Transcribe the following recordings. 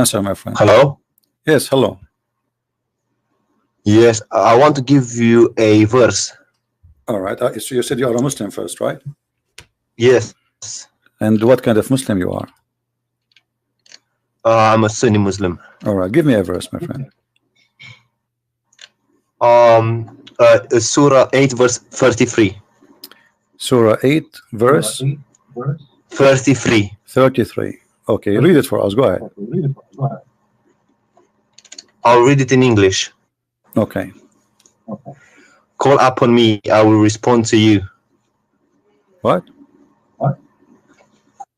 answer, my friend. Hello? Yes, hello. Yes, I want to give you a verse. All right. So you said you are a Muslim first, right? Yes. And what kind of Muslim you are? I'm a Sunni Muslim. All right. Give me a verse, my friend. Surah 8, verse 33. Surah 8, verse 33. 33. Okay, read it for us. Go ahead. I'll read it in English. Okay. Call upon me, I will respond to you. What?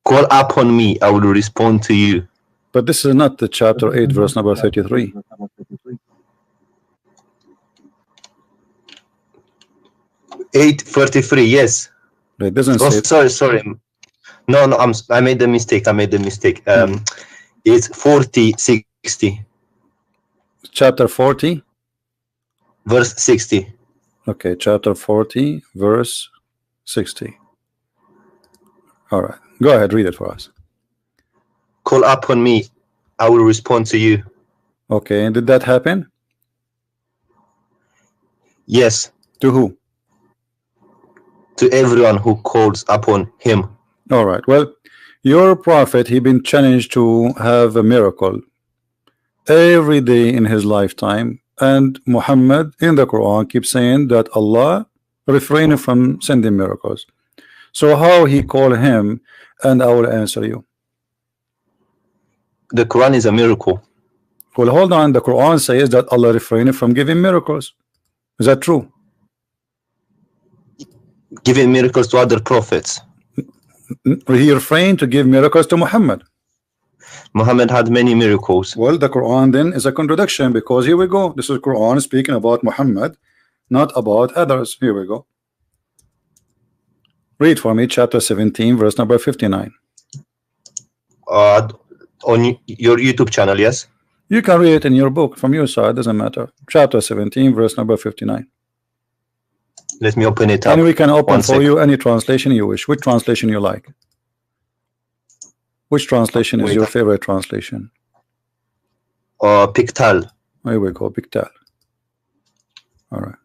Call upon me, I will respond to you. But this is not the chapter 8, verse number 33. Eight 33. Yes. It doesn't Oh, say. sorry. No. I made the mistake. It's 40 60. Chapter 40, verse 60. Okay, chapter 40, verse 60. All right, go ahead, read it for us. Call upon me, I will respond to you. Okay, and did that happen? Yes. To who? To everyone who calls upon him. All right, well, your prophet, he been challenged to have a miracle every day in his lifetime, and Muhammad in the Quran keeps saying that Allah refrained from sending miracles. So how he call him, and I will answer you. The Quran is a miracle. Well, hold on, the Quran says that Allah refrained from giving miracles. Is that true? Giving miracles to other prophets. He refrained to give miracles to Muhammad. Muhammad had many miracles. Well, the Quran then is a contradiction, because here we go. This is Quran speaking about Muhammad, not about others. Here we go. Read for me chapter 17, verse number 59. On your YouTube channel, yes? You can read it in your book from your side, doesn't matter. Chapter 17, verse number 59. Let me open it up. And we can open for you any translation you wish. Which translation you like? Which translation is your favorite translation? Pictal. Here we go, Pictal. All right.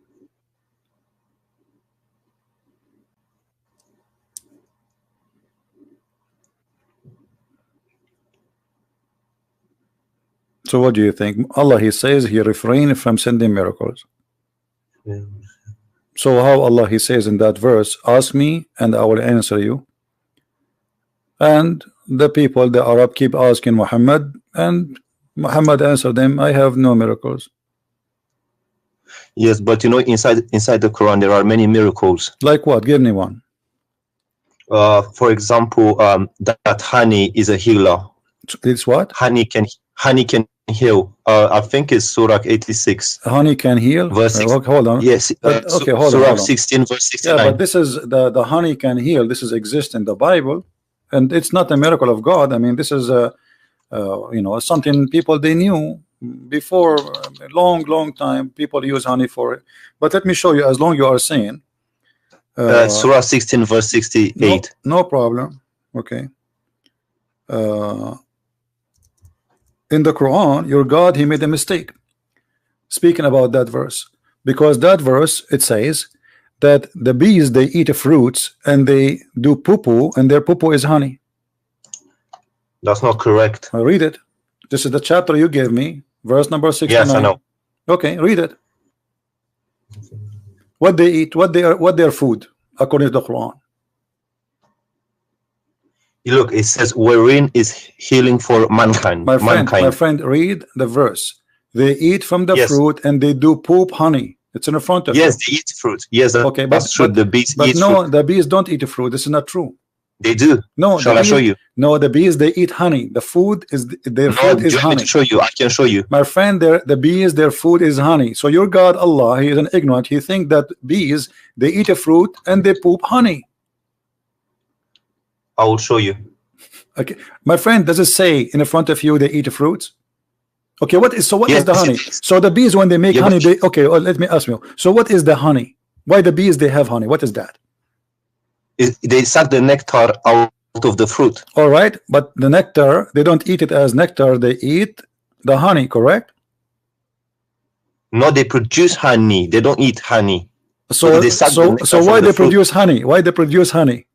So what do you think? Allah, he says he refrained from sending miracles. Yeah. So how Allah, he says in that verse, ask me and I will answer you. And the people, the Arab, keep asking Muhammad, and Muhammad answered them, I have no miracles. Yes, but you know, inside the Quran there are many miracles. Like what? Give me one. For example, that honey is a healer. It's what? Honey can heal. I think it's Surah 86. Honey can heal. Verse hold on. Yes. Okay, hold Surah on. 16, verse 69. Yeah, but this is the honey can heal. This is exist in the Bible, and it's not a miracle of God. I mean, this is you know, something people they knew before a long time. People use honey for it. But let me show you. As long you are saying Surah 16, verse 68. No problem. Okay. In the Quran, your God, he made a mistake speaking about that verse, because that verse, it says that the bees, they eat fruits and they do poo-poo, and their poo-poo is honey. That's not correct. I read it. This is the chapter you gave me, verse number 69. Yes, I know. Okay, read it. What they eat, what their food according to the Quran. Look, it says wherein is healing for mankind. My friend, read the verse. They eat from the fruit and they do poop honey. It's in front of you. Yes, they eat fruit. Yes, okay, that's true. The bees eat fruit. The bees don't eat fruit. This is not true. They do. No, shall I show you? No, the bees, they eat honey. The food is their food is honey. Show you. I can show you. My friend, the bees, their food is honey. So your God Allah, he is an ignorant. He think that bees, they eat a fruit and they poop honey. I will show you. Okay, my friend, does it say in front of you they eat fruits? Okay, what is the honey? So the bees, when they make honey, they let me ask you. So what is the honey? Why the bees they have honey? What is that? They suck the nectar out of the fruit. All right, but the nectar, they don't eat it as nectar, they eat the honey, correct? No, they produce honey. They don't eat honey. So they suck the nectar so from why the they fruit. produce honey? Why they produce honey?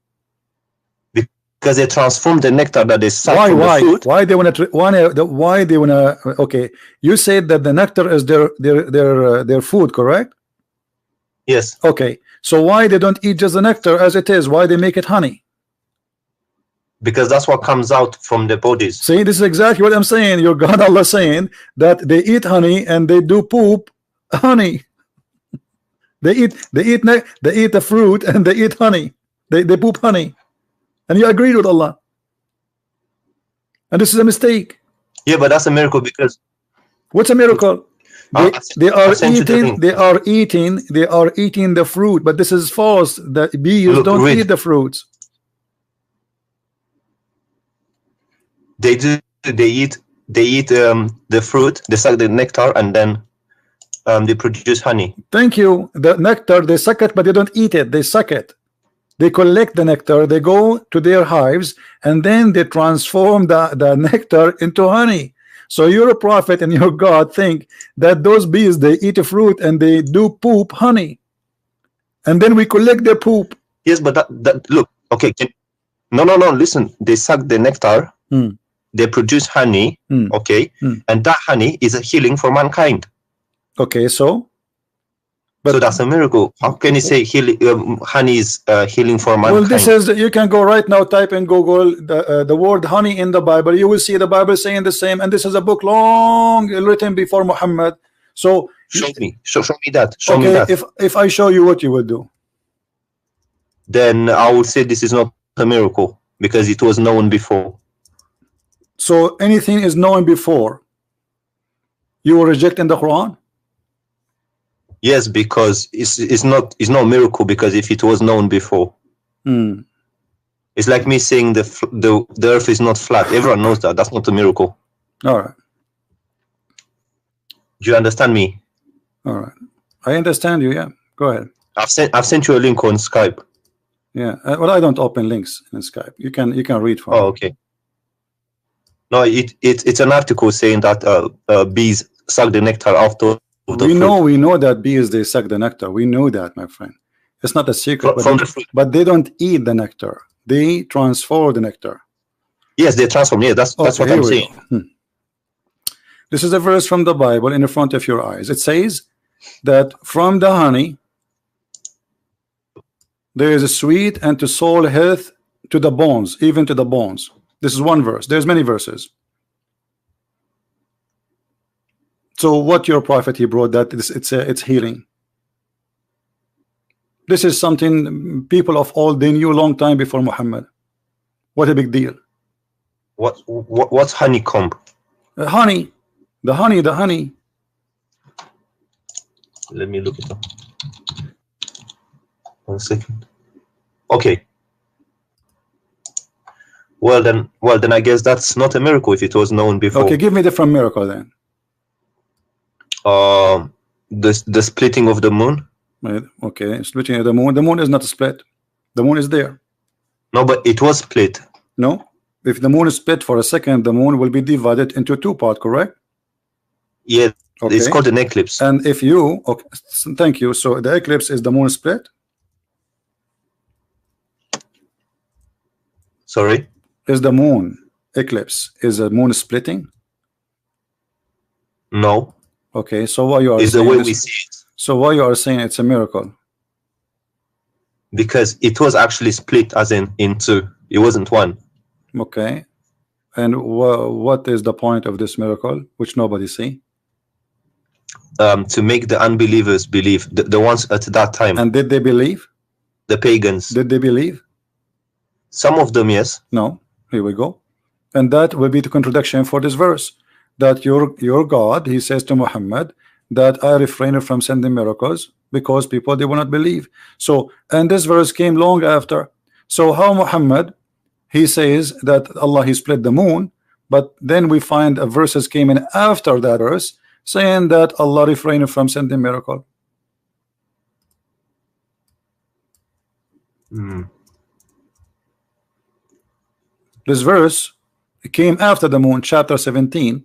Because they transform the nectar that they suck from the fruit. Why they want to? Why they want to? Okay, you said that the nectar is their food, correct? Yes. Okay, so why they don't eat just the nectar as it is? Why they make it honey? Because that's what comes out from the bodies. See, this is exactly what I'm saying. Your God Allah saying that they eat honey and they do poop honey. They eat the fruit and they eat honey. They poop honey, and you agreed with Allah. And this is a mistake. Yeah, but that's a miracle because what's a miracle? They are eating the fruit, but this is false. The bees don't eat the fruits. They do. They eat the fruit. They suck the nectar, and then they produce honey. Thank you. The nectar, they suck it, but they don't eat it. They suck it. They collect the nectar. They go to their hives, and then they transform the nectar into honey. So your prophet and your God think that those bees, they eat a fruit and they do poop honey, and then we collect their poop. Yes, but that look. Okay. No. Listen. They suck the nectar. They produce honey. Okay. And that honey is a healing for mankind. Okay, so that's a miracle. How can you say honey is healing for mankind? Well, this is, you can go right now, type in Google the word honey in the Bible. You will see the Bible saying the same, and this is a book long written before Muhammad. So show me that. Show me that. If I show you, what you will do? Then I will say this is not a miracle because it was known before. So anything is known before, you will reject in the Quran? Yes, because it's not a miracle, because if it was known before, it's like me saying the earth is not flat. Everyone knows that. That's not a miracle. All right. Do you understand me? All right, I understand you. Yeah, go ahead. I've sent you a link on Skype. Yeah, well, I don't open links in Skype. You can read from. Oh, okay. No, it's an article saying that bees suck the nectar after. We know that bees, they suck the nectar. We know that, my friend. It's not a secret. But they don't eat the nectar. They transform the nectar. Yes, they transform. Yeah, that's what I'm saying. This is a verse from the Bible in the front of your eyes. It says that from the honey there is a sweet and to soul health to the bones, even to the bones. This is one verse. There's many verses. So what your prophet, he brought that it's healing. This is something people of old, they knew a long time before Muhammad. What a big deal. What's honeycomb? Honey. The honey. Let me look it up. 1 second. Okay. Well then I guess that's not a miracle if it was known before. Okay, give me a different miracle then. The splitting of the moon. Right. Okay, splitting of the moon. The moon is not split. The moon is there. No, but it was split. No. If the moon is split for a second, the moon will be divided into two parts, correct? Yeah. Okay. It's called an eclipse. And if you, okay, thank you. So the eclipse is the moon split. Sorry? Is the moon eclipse, is the moon splitting? No. Okay, so why you are saying the way we see it. So why you are saying it's a miracle? Because it was actually split as in two. It wasn't one. Okay. And what is the point of this miracle, which nobody see? To make the unbelievers believe, the ones at that time. And did they believe? The pagans. Did they believe? Some of them, yes. No. Here we go. And that will be the contradiction for this verse. That your God, he says to Muhammad, that I refrain from sending miracles because people, they will not believe. So, and this verse came long after. So how Muhammad, he says that Allah, he split the moon, but then we find a verses came in after that verse saying that Allah refrained from sending miracle. This verse came after the moon, chapter 17,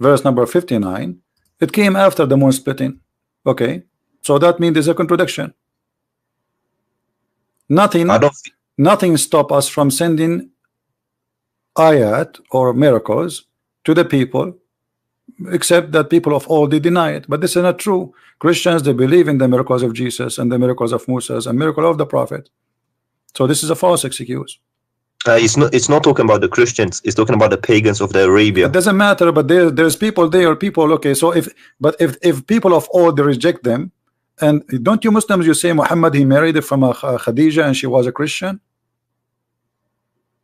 verse number 59. It came after the moon splitting. Okay, so that means there's a contradiction. Nothing stop us from sending ayat or miracles to the people, except that people of old, they deny it. But this is not true. Christians, they believe in the miracles of Jesus and the miracles of Moses and miracle of the prophet. So this is a false excuse. It's not talking about the Christians. It's talking about the pagans of the Arabia. It doesn't matter, but there's people there, people. Okay, so if people of old, they reject them, and don't you Muslims, you say Muhammad, he married from a Khadija and she was a Christian?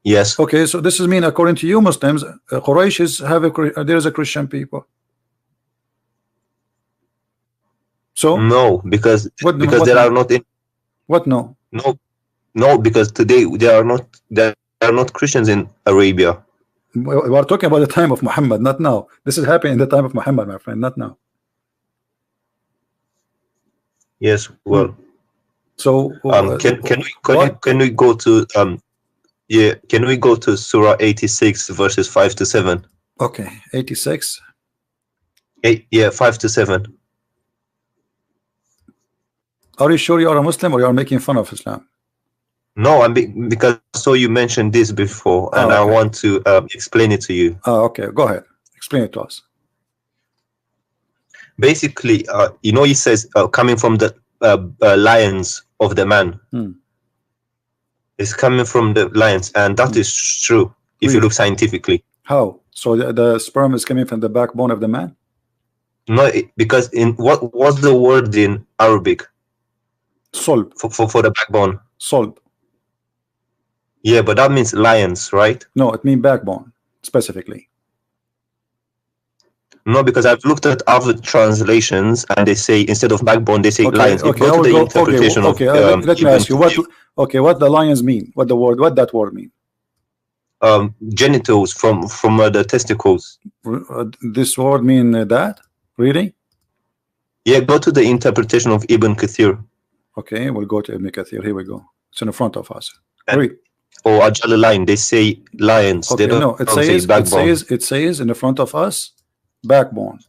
Yes. Okay, so this is mean according to you Muslims, Quraysh is there's a Christian people. So no, because there are not in what no because today there are not Christians in Arabia. We are talking about the time of Muhammad, not now. This is happening in the time of Muhammad, my friend, not now. Yes, well. So can we go to can we go to Surah 86 verses 5 to 7? Okay, 86. 5 to 7. Are you sure you are a Muslim or you are making fun of Islam? No, because so you mentioned this before, and I want to explain it to you. Okay, go ahead. Explain it to us. Basically, he says coming from the lions of the man. It's coming from the lions, and that is true if you look scientifically. How? So the sperm is coming from the backbone of the man? No, because in what's the word in Arabic? Solb. For the backbone. Solb. Yeah, but that means lions, right? No, it means backbone specifically. No, because I've looked at other translations and they say instead of backbone they say lions. Okay, let me ask you what the lions mean. What that word mean? Genitals from the testicles. This word mean that? Really? Yeah, go to the interpretation of Ibn Kathir. Okay, we'll go to Ibn Kathir. Here we go. It's in front of us. Read. Or Ajal line, they say lions. Okay, they don't, no, it says in the front of us backbone,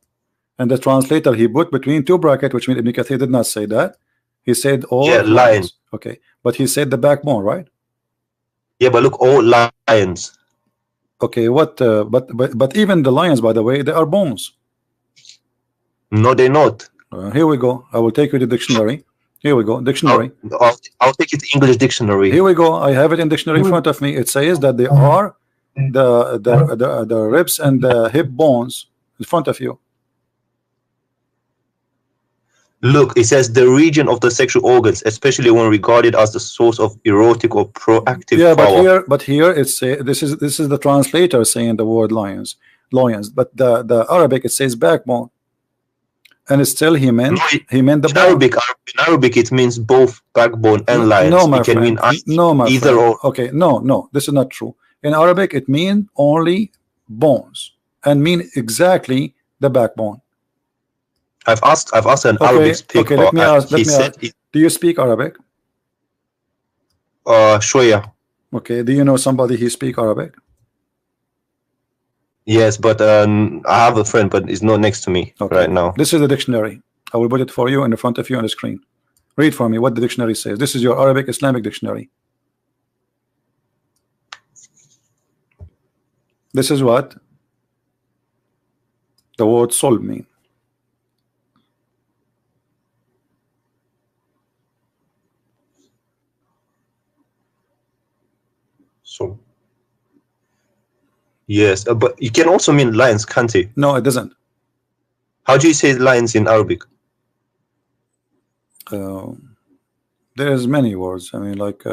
and the translator he put between two brackets, which means Ibn Kathir did not say that. He said all lions. Okay, but he said the backbone, right? Yeah, but look, all lions. Okay, what? But even the lions, by the way, they are bones. No, they're not. Here we go. I will take you to the dictionary. Here we go. Dictionary. I'll take it to English dictionary. Here we go. I have it in dictionary in front of me. It says that they are the ribs and the hip bones in front of you. Look, it says the region of the sexual organs, especially when regarded as the source of erotic or proactive power. But here it's this is the translator saying the word lions, but the Arabic it says backbone, and it's still he meant the in Arabic it means both backbone and lions. No, my it can friend. mean either or. Okay, no, this is not true. In Arabic it means only bones and mean exactly the backbone. I've asked an Arabic speaker. Okay, let me ask. Do you speak Arabic? Shoya. Okay, do you know somebody who speak Arabic? Yes, but I have a friend, but he's not next to me right now. This is the dictionary. I will put it for you in the front of you on the screen. Read for me what the dictionary says. This is your Arabic Islamic dictionary. This is what the word solb mean. So yes, but it can also mean lions, can't it? No, it doesn't. How do you say lions in Arabic? There's many words. I mean, like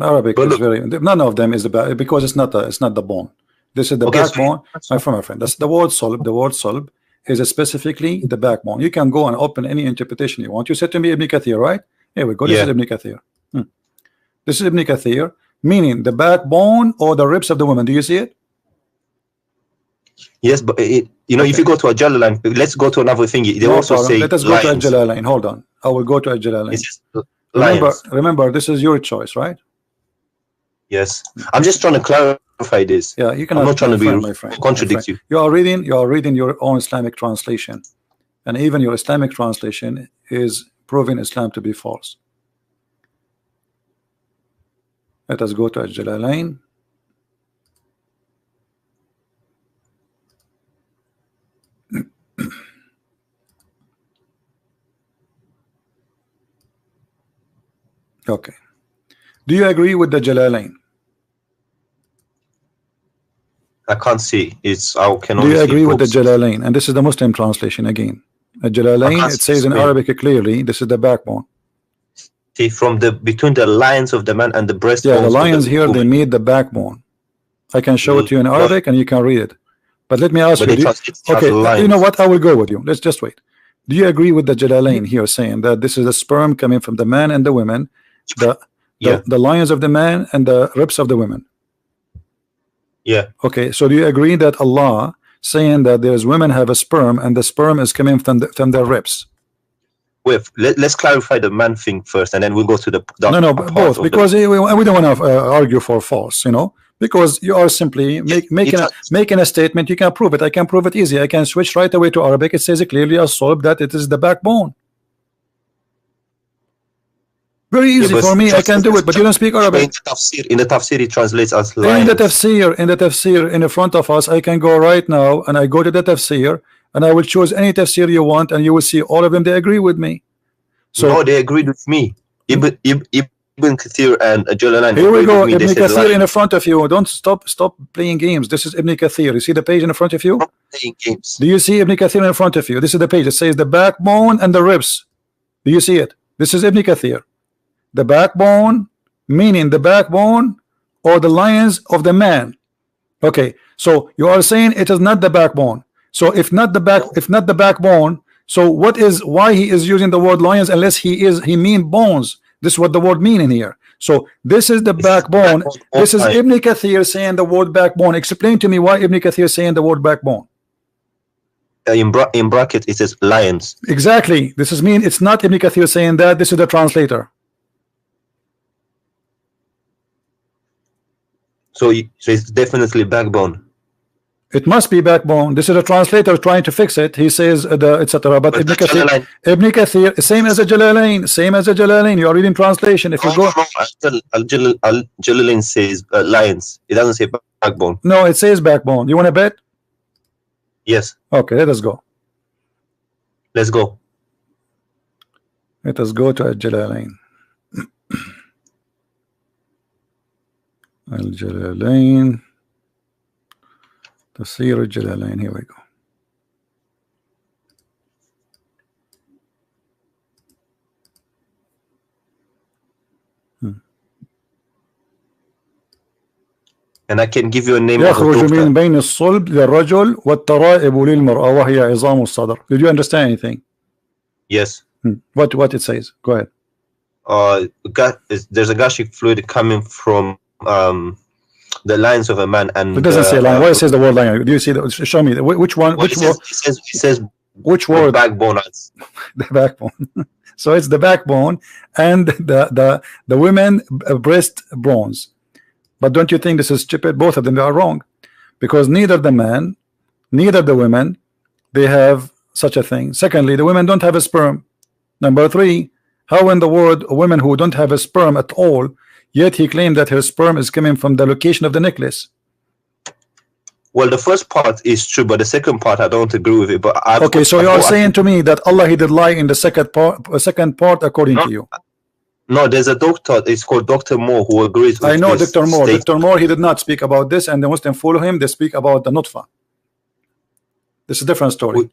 Arabic is very. None of them is the because it's not the bone. This is the backbone. My friend, that's the word solb. The word solb is specifically the backbone. You can go and open any interpretation you want. You said to me Ibn Kathir, right? Here we go. This is Ibn Kathir. This is Ibn Kathir, meaning the backbone or the ribs of the woman. Do you see it? Yes, but if you go to a Jalalain, let's go to another thing. They also say let us go to a Jalalain. Hold on, I will go to a Jalalain. Remember, this is your choice, right? Yes, I'm just trying to clarify this. Yeah, you I'm cannot not trying to be my friend, contradict you. You are reading your own Islamic translation, and even your Islamic translation is proving Islam to be false. Let us go to Al-Jalalain. Okay. Do you agree with the Jalalain? I can't see. It's I can Do only you see agree with the books. Jalalain? And this is the Muslim translation again. Jalalain, it says in Arabic clearly, this is the backbone. See, from the between the lines of the man and the breastbone. Yeah, the lions here, they meet the backbone. I can show it to you in Arabic and you can read it. But let me ask you, okay, you know what? I will go with you. Let's just wait. Do you agree with the Jalalain here saying that this is a sperm coming from the man and the women, the lions of the man and the ribs of the women? Yeah. Okay, so do you agree that Allah saying that there's women have a sperm and the sperm is coming from their ribs? Wait, let's clarify the man thing first, and then we'll go to the no, both, because we don't want to argue for false, you know, because you are simply making a statement. You can prove it. I can prove it easy. I can switch right away to Arabic. It says clearly as solved that it is the backbone. Very easy for me. I can do it, but you don't speak Arabic. In the tafsir, it translates as lions. In the tafsir, in the front of us, I can go right now and I go to the tafsir and I will choose any tafsir you want, and you will see all of them. They agree with me. So no, they agreed with me. Ibn Kathir and Jalalain. Here we go. Ibn Kathir in the front of you. Don't stop playing games. This is Ibn Kathir. You see the page in the front of you? Playing games. Do you see Ibn Kathir in front of you? This is the page. It says the backbone and the ribs. Do you see it? This is Ibn Kathir. The backbone, meaning the backbone or the lions of the man. Okay, so you are saying it is not the backbone. So if not the backbone, so why he is using the word lions unless he mean bones? This is what the word mean in here. So this is the backbone. This is Ibn Kathir saying the word backbone. Explain to me why Ibn Kathir saying the word backbone. In bracket it says lions. Exactly. This is mean it's not Ibn Kathir saying that. This is the translator. So it's definitely backbone. It must be backbone. This is a translator trying to fix it. He says etc. But Ibn Kathir, same as a Jalalain. You are reading translation. If you go, Jalalain says lions. It doesn't say backbone. No, it says backbone. You want to bet? Yes. Okay, let us go. Let's go. Let us go to Jalalain. Al-Jalalain. Tafsir al-Jalalain. Here we go. And I can give you a name. يخرج من بين الصلب للرجل والترائب للمرأة وهي عظام الصدر. Did you understand anything? Yes. What it says? Go ahead. There's a gastric fluid coming from the lines of a man, and it doesn't say line. Why it says the word line? Do you see? Show me which one. Which word? It says which word? Backbone. The backbone. So it's the backbone and the women breast bones. But don't you think this is stupid? Both of them are wrong, because neither the man, neither the women, they have such a thing. Secondly, the women don't have a sperm. Number three, how in the world women who don't have a sperm at all, yet he claimed that her sperm is coming from the location of the necklace? Well, the first part is true, but the second part I don't agree with it. But okay, so you are saying to me that Allah he did lie in the second part according to you? No, there's a doctor. It's called Dr. Moore who agrees with I know this Dr. Moore. statement. Dr. Moore, he did not speak about this, and the Muslim follow him. They speak about the nutfa. This is a different story.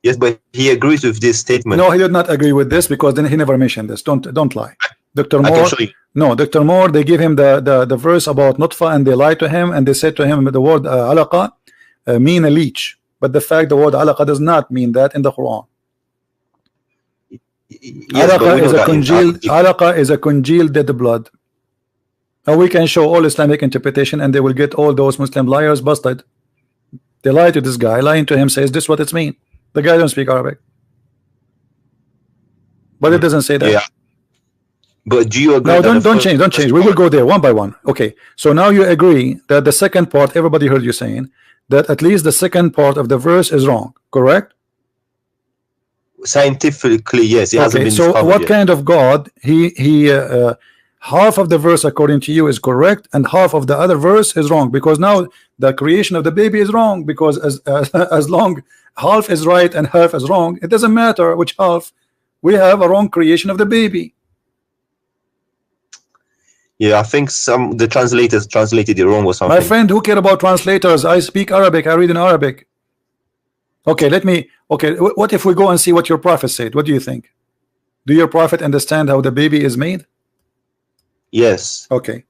Yes, but he agrees with this statement. No, he did not agree with this, because then he never mentioned this. Don't lie. Dr. Moore. I can show you. No, Dr. Moore, they give him the verse about nutfa, and they lied to him, and they said to him the word alaqa mean a leech, but the fact the word alaqa does not mean that in the Quran. Yes, alaqa is a congealed dead blood. And we can show all Islamic interpretation, and they will get all those Muslim liars busted. They lie to this guy. Lying to him says this what it's mean. The guy don't speak Arabic, but it doesn't say that. Yeah. But do you agree? No, that don't change, don't change. We will go there one by one. Okay. So now you agree that the second part, everybody heard you saying that at least the second part of the verse is wrong, correct? Scientifically, yes, it hasn't Okay. been So discovered what yet. kind of God? Half of the verse according to you is correct, and half of the other verse is wrong, because now the creation of the baby is wrong, because as long half is right and half is wrong, it doesn't matter which half. We have a wrong creation of the baby. Yeah, I think the translators translated it wrong or something. My friend, who care about translators? I speak Arabic. I read in Arabic. Okay, okay, what if we go and see what your prophet said? What do you think? Do your prophet understand how the baby is made? Yes. Okay,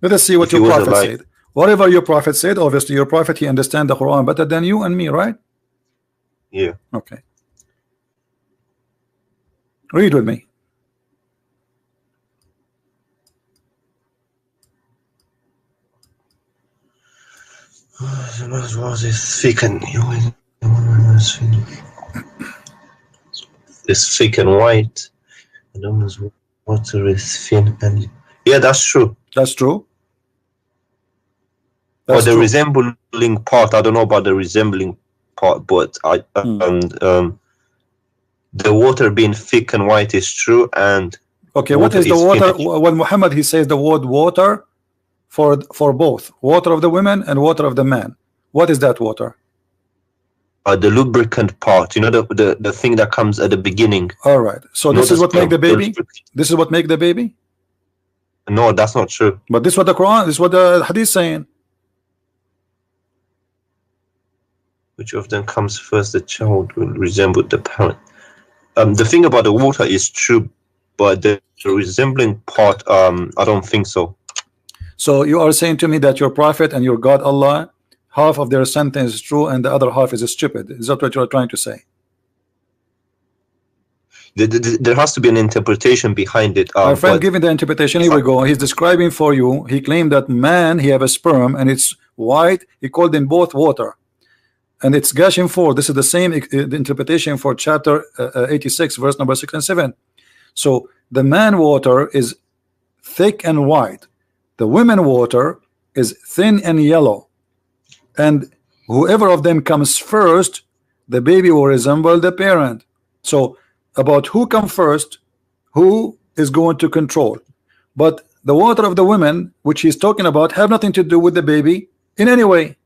let us see what your prophet said. Whatever your prophet said, obviously your prophet, he understands the Quran better than you and me, right? Yeah. Okay, read with me. It's thick and white. The water is thin and yeah, that's true. That's true. But the resembling part, I don't know about the resembling part, but the water being thick and white is true. And okay, what is the water? When Muhammad he says the word water for both water of the women and water of the man. What is that water? The lubricant part, you know, the thing that comes at the beginning. All right. So this is what make the baby. This is what make the baby. No, that's not true. But this is what the Quran, this is what the Hadith saying. Which of them comes first? The child will resemble the parent. The thing about the water is true, but the resembling part, I don't think so. So you are saying to me that your prophet and your God Allah, half of their sentence is true and the other half is stupid. Is that what you are trying to say? There has to be an interpretation behind it. My friend, giving the interpretation, here we go. He's describing for you. He claimed that man, he have a sperm and it's white. He called them both water. And it's gushing forth. This is the same the interpretation for chapter 86, verse number 6 and 7. So the man water is thick and white. The women water is thin and yellow. And whoever of them comes first, the baby will resemble the parent. So about who comes first, who is going to control. But the water of the women, which he's talking about, have nothing to do with the baby in any way.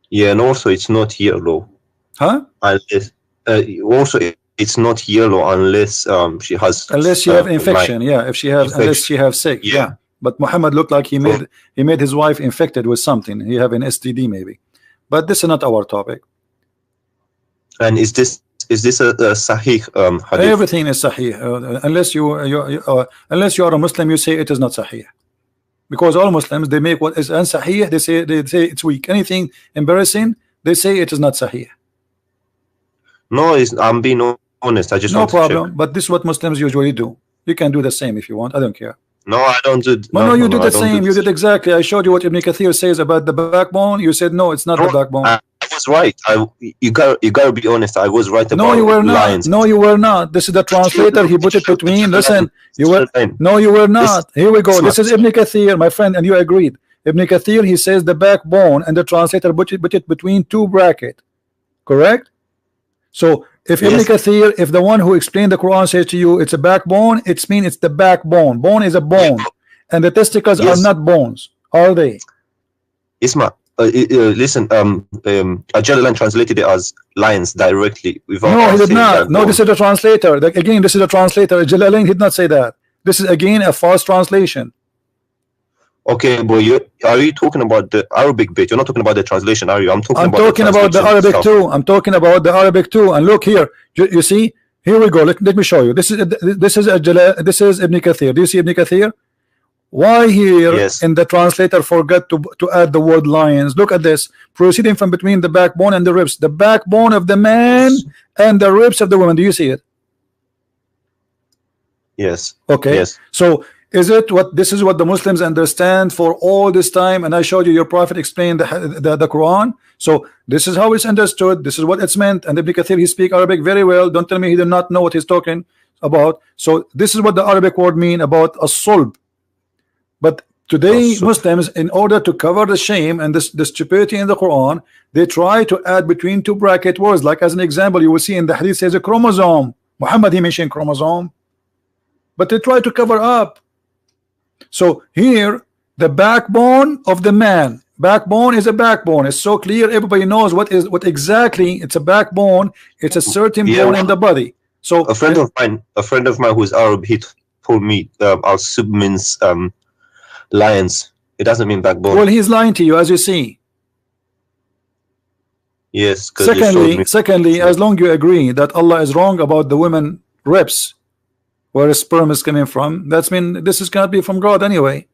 Yeah, and also it's not yellow. Huh? Unless, also it's not yellow unless she has. Unless she have infection, yeah. If she have, unless she have sick, yeah. But Muhammad looked like he made his wife infected with something. He have an STD maybe. But this is not our topic. And is this a sahih hadith? Everything is sahih. Unless you are a Muslim, you say it is not sahih. Because all Muslims, they make what is unsahih, they say it's weak. Anything embarrassing, they say it is not sahih. No, I'm being honest. I just no problem. But this is what Muslims usually do. You can do the same if you want. I don't care. No, I don't do. No, you did the same. You did exactly. I showed you what Ibn Kathir says about the backbone. You said no, it's not the backbone. I was right. You gotta be honest. I was right about. No, you were not. Lions. No, you were not. This is the translator. He put it between. Listen, you were. No, you were not. Here we go. This is Ibn Kathir, my friend, and you agreed. Ibn Kathir, he says the backbone, and the translator put it between two brackets. Correct. So if Ibn Kathir, if the one who explained the Quran says to you it's a backbone, it means it's the backbone. Bone is a bone, and the testicles are not bones, are they? Isma, listen. Jalalan translated it as lions directly. No, he did not. No, this is the translator. Again, this is the translator. Jalalain did not say that. This is again a false translation. Okay, but are you talking about the Arabic bit? You're not talking about the translation, are you? I'm talking about the Arabic too. I'm talking about the Arabic too. And look here, you see, here we go. Let me show you. This is Ibn Kathir. Do you see Ibn Kathir? Why here in the translator forgot to add the word lions? Look at this. Proceeding from between the backbone and the ribs. The backbone of the man and the ribs of the woman. Do you see it? Yes. Okay. Yes. So Is it what this is what the Muslims understand for all this time? And I showed you your prophet explained the Quran. So this is how it's understood. This is what it's meant. And Ibn Kathir, he speak Arabic very well. Don't tell me he did not know what he's talking about. So this is what the Arabic word mean about a sulb. But today Muslims, in order to cover the shame and the stupidity in the Quran, they try to add between two bracket words. Like as an example, you will see in the hadith says a chromosome. Muhammad, he mentioned chromosome, but they try to cover up. So here, the backbone of the man, backbone is a backbone. It's so clear, everybody knows what exactly it's a backbone. It's a certain bone in the body. So a friend of mine who's Arab, he told me al-sub means lions. It doesn't mean backbone. Well, he's lying to you, as you see. Yes. Secondly, as long you agree that Allah is wrong about the women ribs, where sperm is coming from, that's mean this is cannot be from God anyway.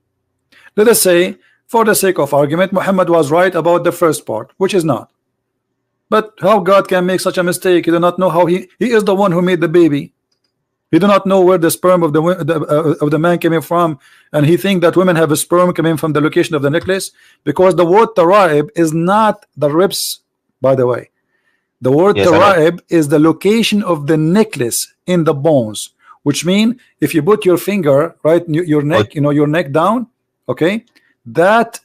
Let us say, for the sake of argument, Muhammad was right about the first part, which is not. But how God can make such a mistake? He do not know how he is the one who made the baby. He do not know where the sperm of the man coming from, and he think that women have a sperm coming from the location of the necklace, because the word taraib is not the ribs, by the way. The word taraib is the location of the necklace in the bones, which mean if you put your finger right your neck, your neck down, okay, that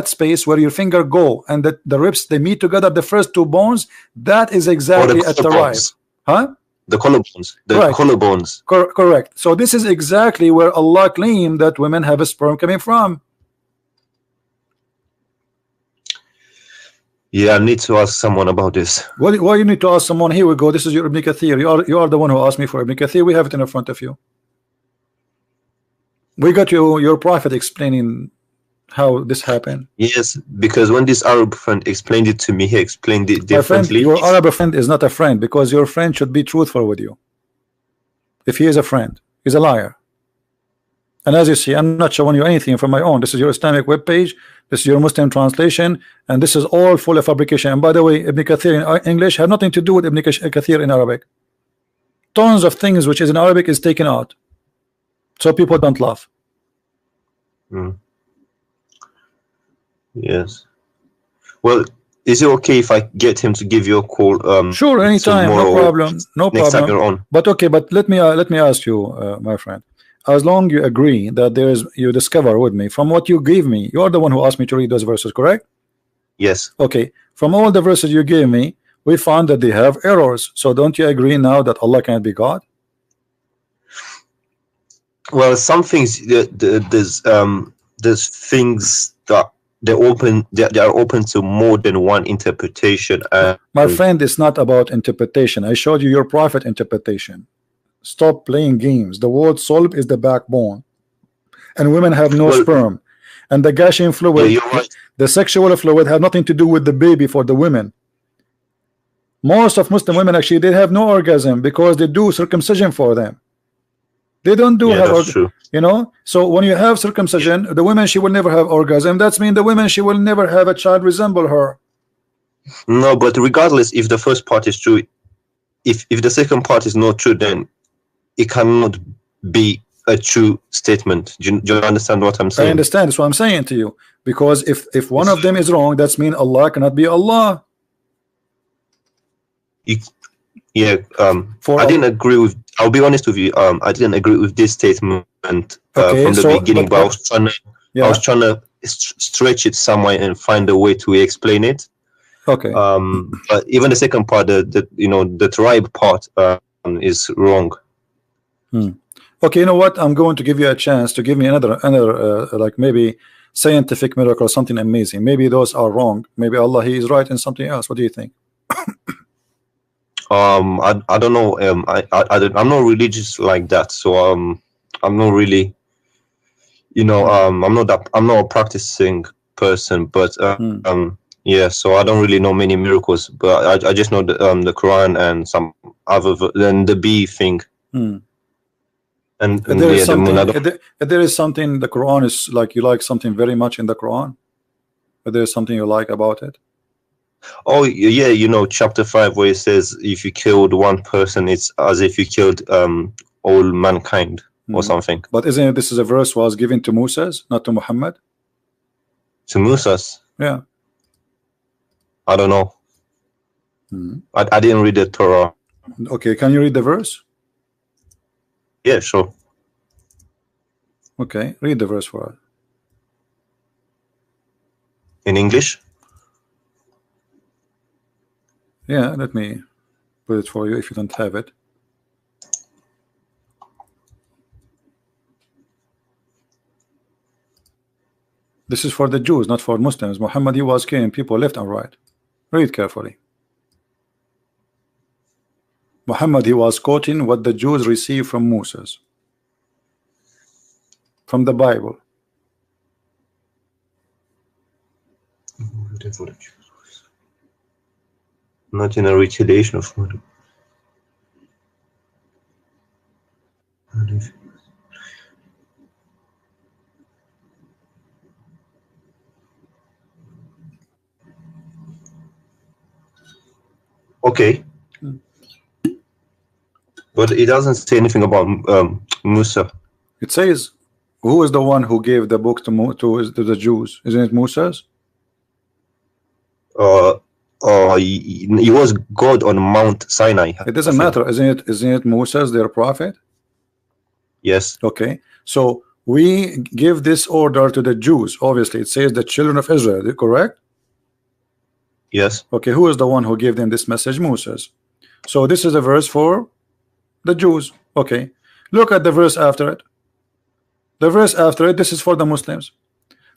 space where your finger go and the ribs, they meet together, the first two bones, that is exactly at the right. Huh? The collarbones. Collarbones. Correct. So this is exactly where Allah claimed that women have a sperm coming from. Yeah, I need to ask someone about this. Why you need to ask someone? Here we go. This is your Ibn Kathir. You are the one who asked me for Ibn Kathir. We have it in front of you. We got your prophet explaining how this happened. Yes, because when this Arab friend explained it to me, he explained it differently. Your Arab friend is not a friend, because your friend should be truthful with you. If he is a friend, he's a liar. And as you see, I'm not showing you anything from my own. This is your Islamic web page. This is your Muslim translation, and this is all full of fabrication. And by the way, Ibn Kathir in English have nothing to do with Ibn Kathir in Arabic. Tons of things which is in Arabic is taken out, so people don't laugh. Yes. Well, is it okay if I get him to give you a call? Sure, anytime, no problem, no next problem. Time you're on. But okay, but let me ask you, my friend. As long you agree that you discover with me from what you gave me, you are the one who asked me to read those verses, correct? Yes. Okay, from all the verses you gave me, we found that they have errors. So don't you agree now that Allah can't be God? Well, some things there's things that they are open to more than one interpretation. My friend, it's not about interpretation. I showed you your prophet interpretation. Stop playing games. The word sulb is the backbone, and women have no sperm, and the gushing fluid, the sexual fluid, have nothing to do with the baby for the women. Most of Muslim women actually, they have no orgasm because they do circumcision for them. They don't do so when you have circumcision, the woman, she will never have orgasm. That's mean the woman, she will never have a child resemble her. No, but regardless, if the first part is true, if the second part is not true, then it cannot be a true statement. Do you understand what I'm saying? I understand. That's what I'm saying to you. Because if one of them is wrong, that's mean Allah cannot be Allah. I didn't agree with. I'll be honest with you. I didn't agree with this statement from the beginning, but I was trying to stretch it somewhere and find a way to explain it. Okay. But even the second part, the tribe part, is wrong. Okay, you know what? I'm going to give you a chance to give me another like maybe scientific miracle or something amazing. Maybe those are wrong. Maybe Allah, he is right in something else. What do you think? I don't know. I'm not religious like that, so I'm not really, I'm not a practicing person, but yeah, so I don't really know many miracles, but I just know the Quran and some other than the bee thing. And there is something the Quran is like, you like something very much in the Quran, but there's something you like about it. Oh yeah, chapter 5 where it says if you killed one person, it's as if you killed all mankind. or something. But isn't it this is a verse was given to Moses, not to Muhammad? To Moses? Yeah. I don't know. I didn't read the Torah. Okay, can you read the verse? Yeah, sure. Okay, read the verse for us. In English? Yeah, let me put it for you if you don't have it. This is for the Jews, not for Muslims. Muhammad, he was killing people left and right. Read carefully. Muhammad, he was quoting what the Jews received from Moses, from the Bible. Not in a retaliation of murder. Okay. But it doesn't say anything about Musa. It says, who is the one who gave the book to the Jews? Isn't it Moses? He was God on Mount Sinai. It doesn't matter, isn't it Moses, their prophet? Yes. Okay, so we give this order to the Jews. Obviously, it says the children of Israel, correct? Yes. Okay, who is the one who gave them this message? Moses. So this is a verse for the Jews. Okay, look at the verse after it. The verse after it, this is for the Muslims.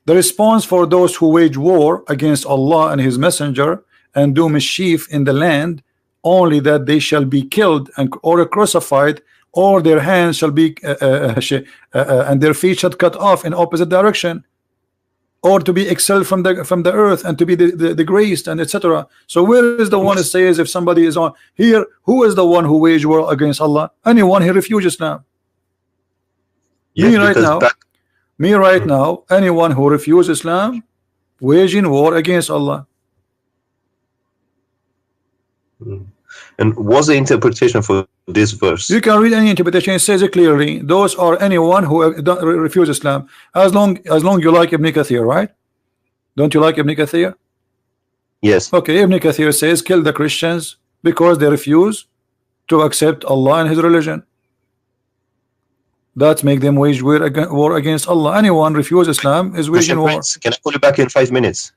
The response for those who wage war against Allah and his messenger and do mischief in the land, only that they shall be killed or crucified, or their hands shall be and their feet shall cut off in opposite direction, or to be expelled from the earth and to be degraded, and etc. So where is the one who says if somebody is on here, who is the one who wage war against Allah? Anyone who refuses Islam. Yes, me right now, anyone who refuses Islam, waging war against Allah. And what's the interpretation for this verse? You can read any interpretation. It says it clearly. Those are anyone who don't refuse Islam. As long you like Ibn Kathir, right? Don't you like Ibn Kathir? Yes. Okay, Ibn Kathir says kill the Christians because they refuse to accept Allah and his religion. That make them wage war against Allah. Anyone refuse Islam is waging war. Can I call you back in 5 minutes?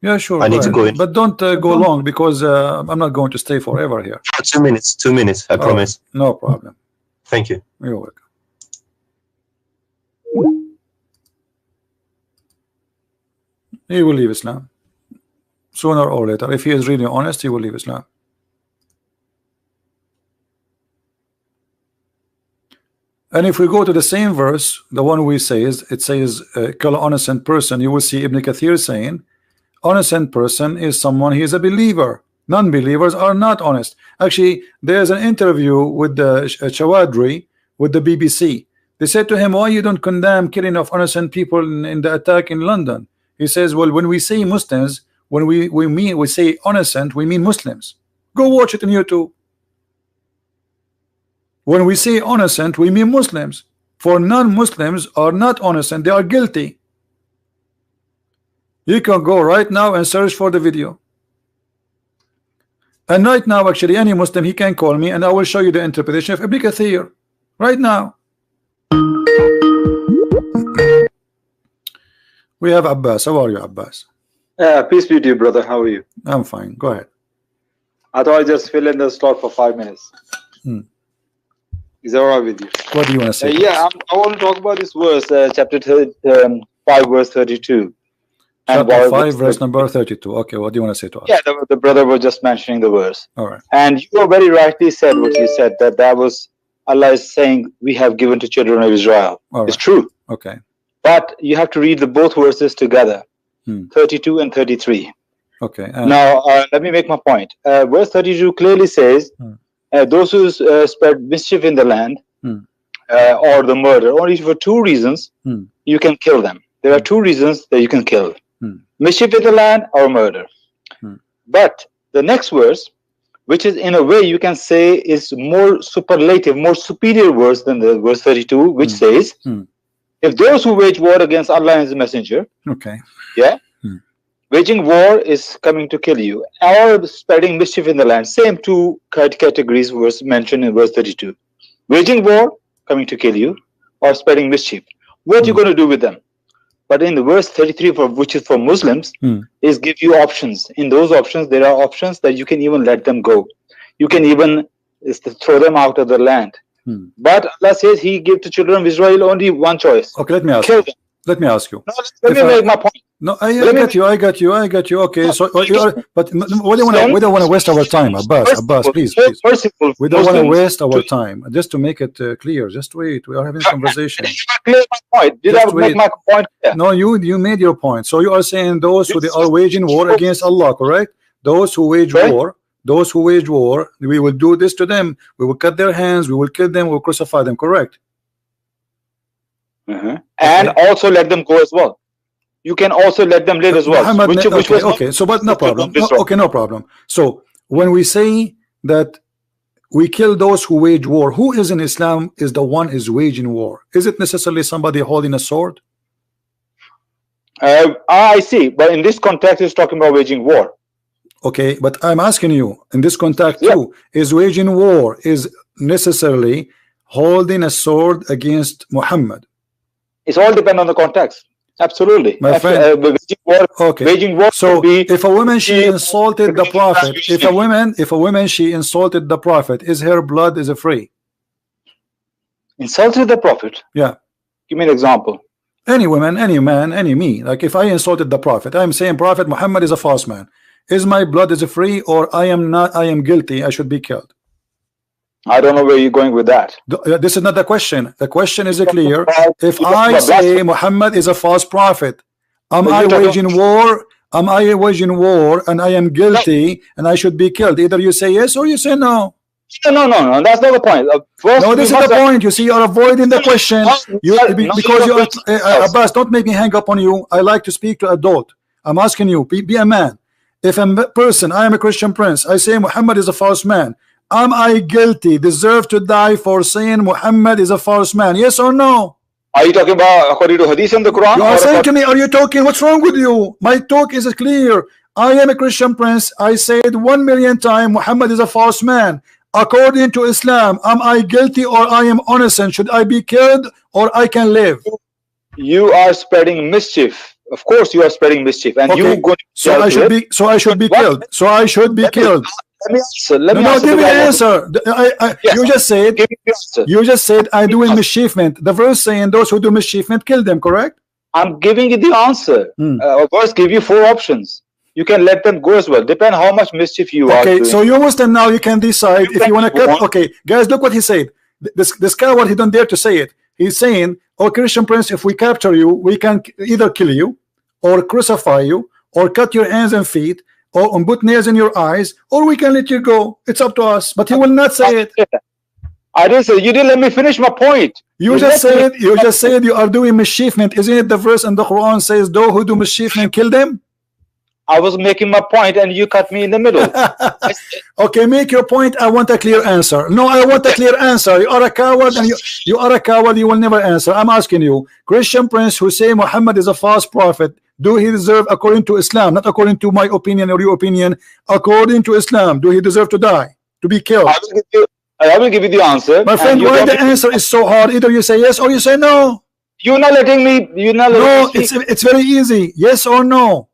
Yeah, sure. I need to go in. But don't go long, because I'm not going to stay forever here. 2 minutes. 2 minutes. I promise. No problem. Thank you. You're welcome. He will leave Islam sooner or later. If he is really honest, he will leave Islam. And if we go to the same verse, the one we say is, it says kill an innocent person, you will see Ibn Kathir saying innocent person is someone, he is a believer. Non-believers are not honest. Actually, there's an interview with the Chawadri with the BBC. They said to him, why you don't condemn killing of innocent people in the attack in London? He says, well, when we say Muslims, when we say innocent, we mean Muslims. Go watch it on YouTube. When we say innocent, we mean Muslims. For non-Muslims are not innocent, they are guilty. You can go right now and search for the video. And right now, actually, any Muslim, he can call me and I will show you the interpretation of Ibn Kathir. Right now. We have Abbas. How are you, Abbas? Peace be with you, brother. How are you? I'm fine. Go ahead. I thought I'd just fill in the slot for 5 minutes. Is that all right with you? What do you want to say? Yeah, I want to talk about this verse, chapter 5, verse 32. Chapter 5, verse number 32. Okay, what do you want to say to us? Yeah, the brother was just mentioning the verse. All right. And you very rightly said what you said, that was Allah is saying, we have given to children of Israel. Right. It's true. Okay. But you have to read the both verses together, 32 and 33. Okay. Now, let me make my point. Verse 32 clearly says, those who spread mischief in the land or the murder, only for 2 reasons you can kill them. There are 2 reasons that you can kill. Mischief in the land or murder. But the next verse, which is in a way you can say is more superlative, more superior verse than the verse 32, which says, if those who wage war against Allah and His Messenger, waging war is coming to kill you, or spreading mischief in the land, same two categories was mentioned in verse 32. Waging war, coming to kill you, or spreading mischief. What are you going to do with them? But in the verse 33, which is for Muslims, is give you options. In those options, there are options that you can even let them go. You can even throw them out of the land. But Allah says He gave to children of Israel only one choice. Okay, let me ask Kill you. them. Let me ask you. No, let me make my point. No, I got you. Okay, so you are, but we don't want to waste our time, Abbas. Please. We don't want to waste our time. Just to make it clear, just wait. We are having a conversation. Clear my point. Did I make my point clear? No, you made your point. So you are saying those who they are waging war against Allah, correct? Those who wage war, we will do this to them. We will cut their hands. We will kill them. We will crucify them. Correct? And also let them go as well. You can also let them live as well. Okay. So, but no problem. No problem. So, when we say that we kill those who wage war, who is in Islam is the one is waging war? Is it necessarily somebody holding a sword? I see, but in this context, it's talking about waging war. Okay, but I'm asking you in this context too, is waging war is necessarily holding a sword against Muhammad? It's all depend on the context. Absolutely, my friend. Waging war. So if a woman she insulted the Prophet, if a woman she insulted the Prophet, is her blood is free? Insulted the Prophet? Yeah. Give me an example. Any woman, any man, any me. Like if I insulted the Prophet, I'm saying Prophet Muhammad is a false man. Is my blood is free or I am not? I am guilty. I should be killed. I don't know where you're going with that. This is not the question. The question is clear. If I say Muhammad is a false prophet, am I waging war? Am I waging war and I am guilty and I should be killed? Either you say yes or you say no. No. That's not the point. No, this is the point. You see, you're avoiding the question. Because you are Abbas, don't make me hang up on you. I like to speak to adult. I'm asking you, be a man. If a person, I am a Christian prince, I say Muhammad is a false man. Am I guilty, deserve to die for saying Muhammad is a false man? Yes or no? Are you talking about according to Hadith and the Quran? You are saying to me, are you talking? What's wrong with you? My talk is clear. I am a Christian prince. I said 1,000,000 times Muhammad is a false man. According to Islam, am I guilty or I am innocent? Should I be killed or I can live? You are spreading mischief. Of course, you are spreading mischief, and you go. So I should be. So I should be killed. So I should be killed. Let me answer. Let me answer. Give me an answer. You just said. You just said I do mischiefment. The verse saying those who do mischiefment kill them. Correct. I'm giving you the answer. Verse give you 4 options. You can let them go as well. Depend how much mischief you are doing. Okay, so you Muslim now you can decide if you want to cut. Okay, guys, look what he said. This coward, he don't dare to say it. He's saying, "Oh, Christian prince, if we capture you, we can either kill you, or crucify you, or cut your hands and feet, or put nails in your eyes, or we can let you go. It's up to us." But he will not say it. I didn't say. You didn't let me finish my point. You just said you are doing mischiefment. Isn't it the verse in the Quran says, "Those who do mischiefment, kill them"? I was making my point and you cut me in the middle. Okay, make your point. I want a clear answer. No, I want a clear answer. You are a coward and you are a coward. You will never answer. I'm asking you, Christian prince who say Muhammad is a false prophet, do he deserve, according to Islam, not according to my opinion or your opinion, according to Islam, do he deserve to die, to be killed? I will give you the answer. My friend, why the answer is so hard? Either you say yes or you say no. You're not letting me. You're not letting me speak. It's very easy. Yes or no.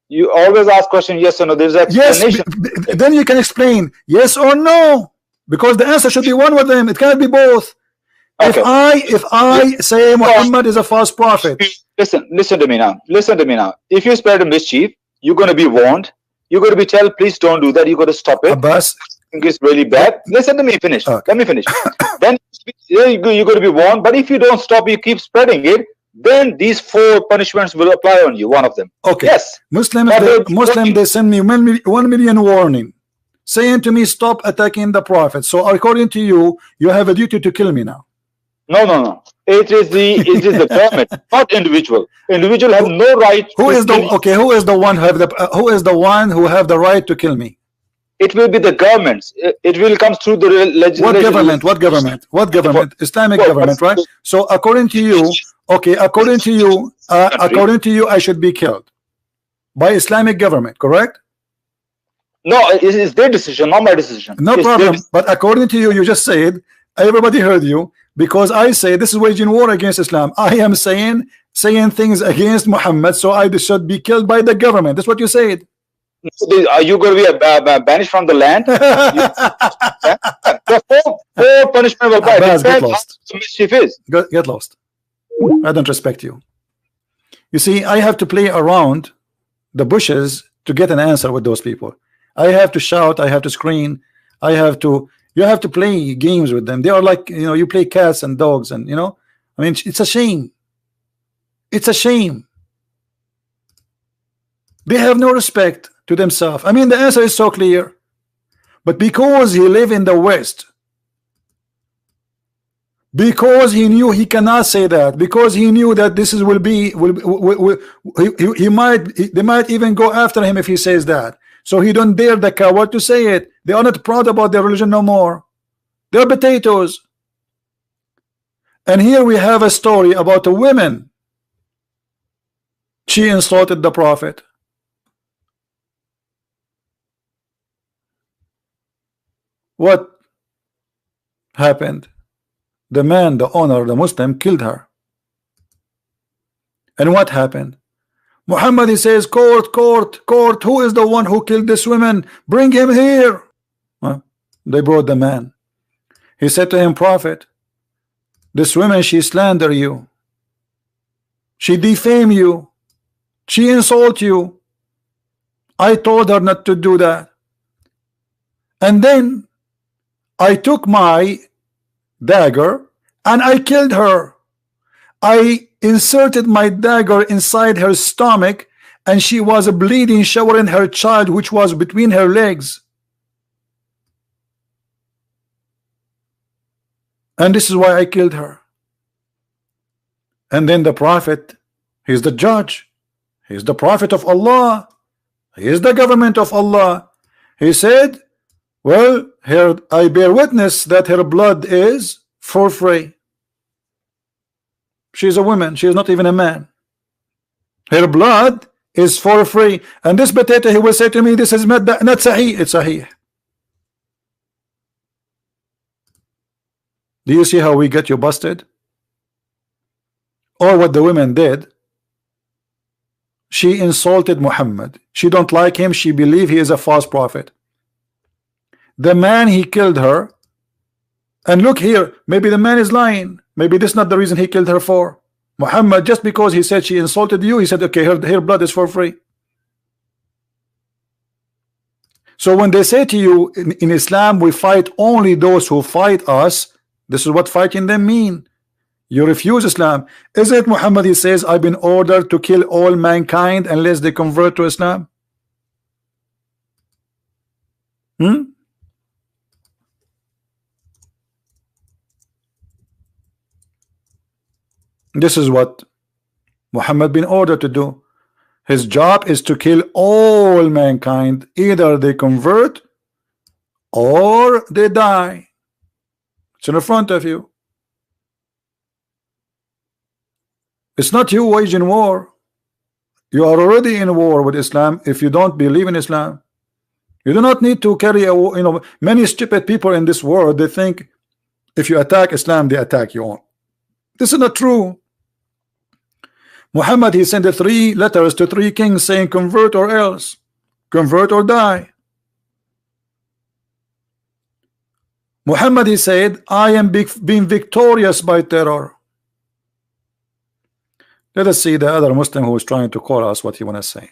You always ask question yes or no. There's explanation. Yes, then you can explain yes or no, because the answer should be one of them. It cannot be both. Okay. If I say Muhammad is a false prophet, listen to me now. Listen to me now. If you spread a mischief, you're going to be warned. You're going to be told, please don't do that. You got to stop it. Abbas, it's really bad. Listen to me. Finish. Okay. Let me finish. Then you're going to be warned. But if you don't stop, you keep spreading it. Then these 4 punishments will apply on you. One of them. Okay. Yes. Muslim, they send me 1 million warning, saying to me, stop attacking the Prophet. So according to you, you have a duty to kill me now. No. It is the government, not individual. Individual have no right. Who is the one who have the right to kill me? It will be the governments. It will come through the legislation. What government? What government? What government? Islamic government, right? So according to you, okay, according to you, I should be killed by Islamic government, correct? No, it's their decision, not my decision. No problem. But according to you, you just said, everybody heard you, because I say this is waging war against Islam. I am saying things against Muhammad, so I should be killed by the government. That's what you said. Are you going to be banished from the land? The four punishment will apply. Abbas, get lost. Mischief is. Get lost. I don't respect you. You see, I have to play around the bushes to get an answer with those people. I have to shout, I have to scream, you have to play games with them. They are like, you know, you play cats and dogs, and you know, I mean, it's a shame. It's a shame. They have no respect to themselves. I mean, the answer is so clear, but because he live in the West, because he knew he cannot say that, because he knew that this is they might even go after him if he says that. So he don't dare the coward to say it. They are not proud about their religion no more. They're potatoes. And here we have a story about a woman. She insulted the Prophet. What happened? The man, the owner, the Muslim, killed her. And what happened? Muhammad, he says, court, court, court, who is the one who killed this woman? Bring him here. They brought the man. He said to him, Prophet, this woman, she slander you. She defame you. She insult you. I told her not to do that. And then I took my dagger and I killed her. I inserted my dagger inside her stomach, and she was bleeding, showering her child, which was between her legs. And this is why I killed her. And then the Prophet, he's the judge, he's the Prophet of Allah, he is the government of Allah. He said, well, here I bear witness that her blood is for free. She's a woman, she is not even a man. Her blood is for free. And this potato, he will say to me, this is not sahih. It's sahih. Do you see how we get you busted? Or what the women did? She insulted Muhammad. She don't like him. She believe he is a false prophet. The man, he killed her. And look here, maybe the man is lying. Maybe this is not the reason he killed her for. Muhammad, just because he said she insulted you, he said, okay, her blood is for free. So when they say to you, in Islam, we fight only those who fight us, this is what fighting them mean. You refuse Islam. Isn't it Muhammad, he says, I've been ordered to kill all mankind unless they convert to Islam? This is what Muhammad been ordered to do. His job is to kill all mankind. Either they convert or they die. It's in front of you. It's not you waging war. You are already in war with Islam if you don't believe in Islam. You do not need to carry a war. You know, many stupid people in this world, they think if you attack Islam, they attack you on. This is not true. Muhammad, he sent 3 letters to 3 kings saying convert or else, convert or die. Muhammad, he said, I am being victorious by terror. Let us see the other Muslim who is trying to call us what he want to say.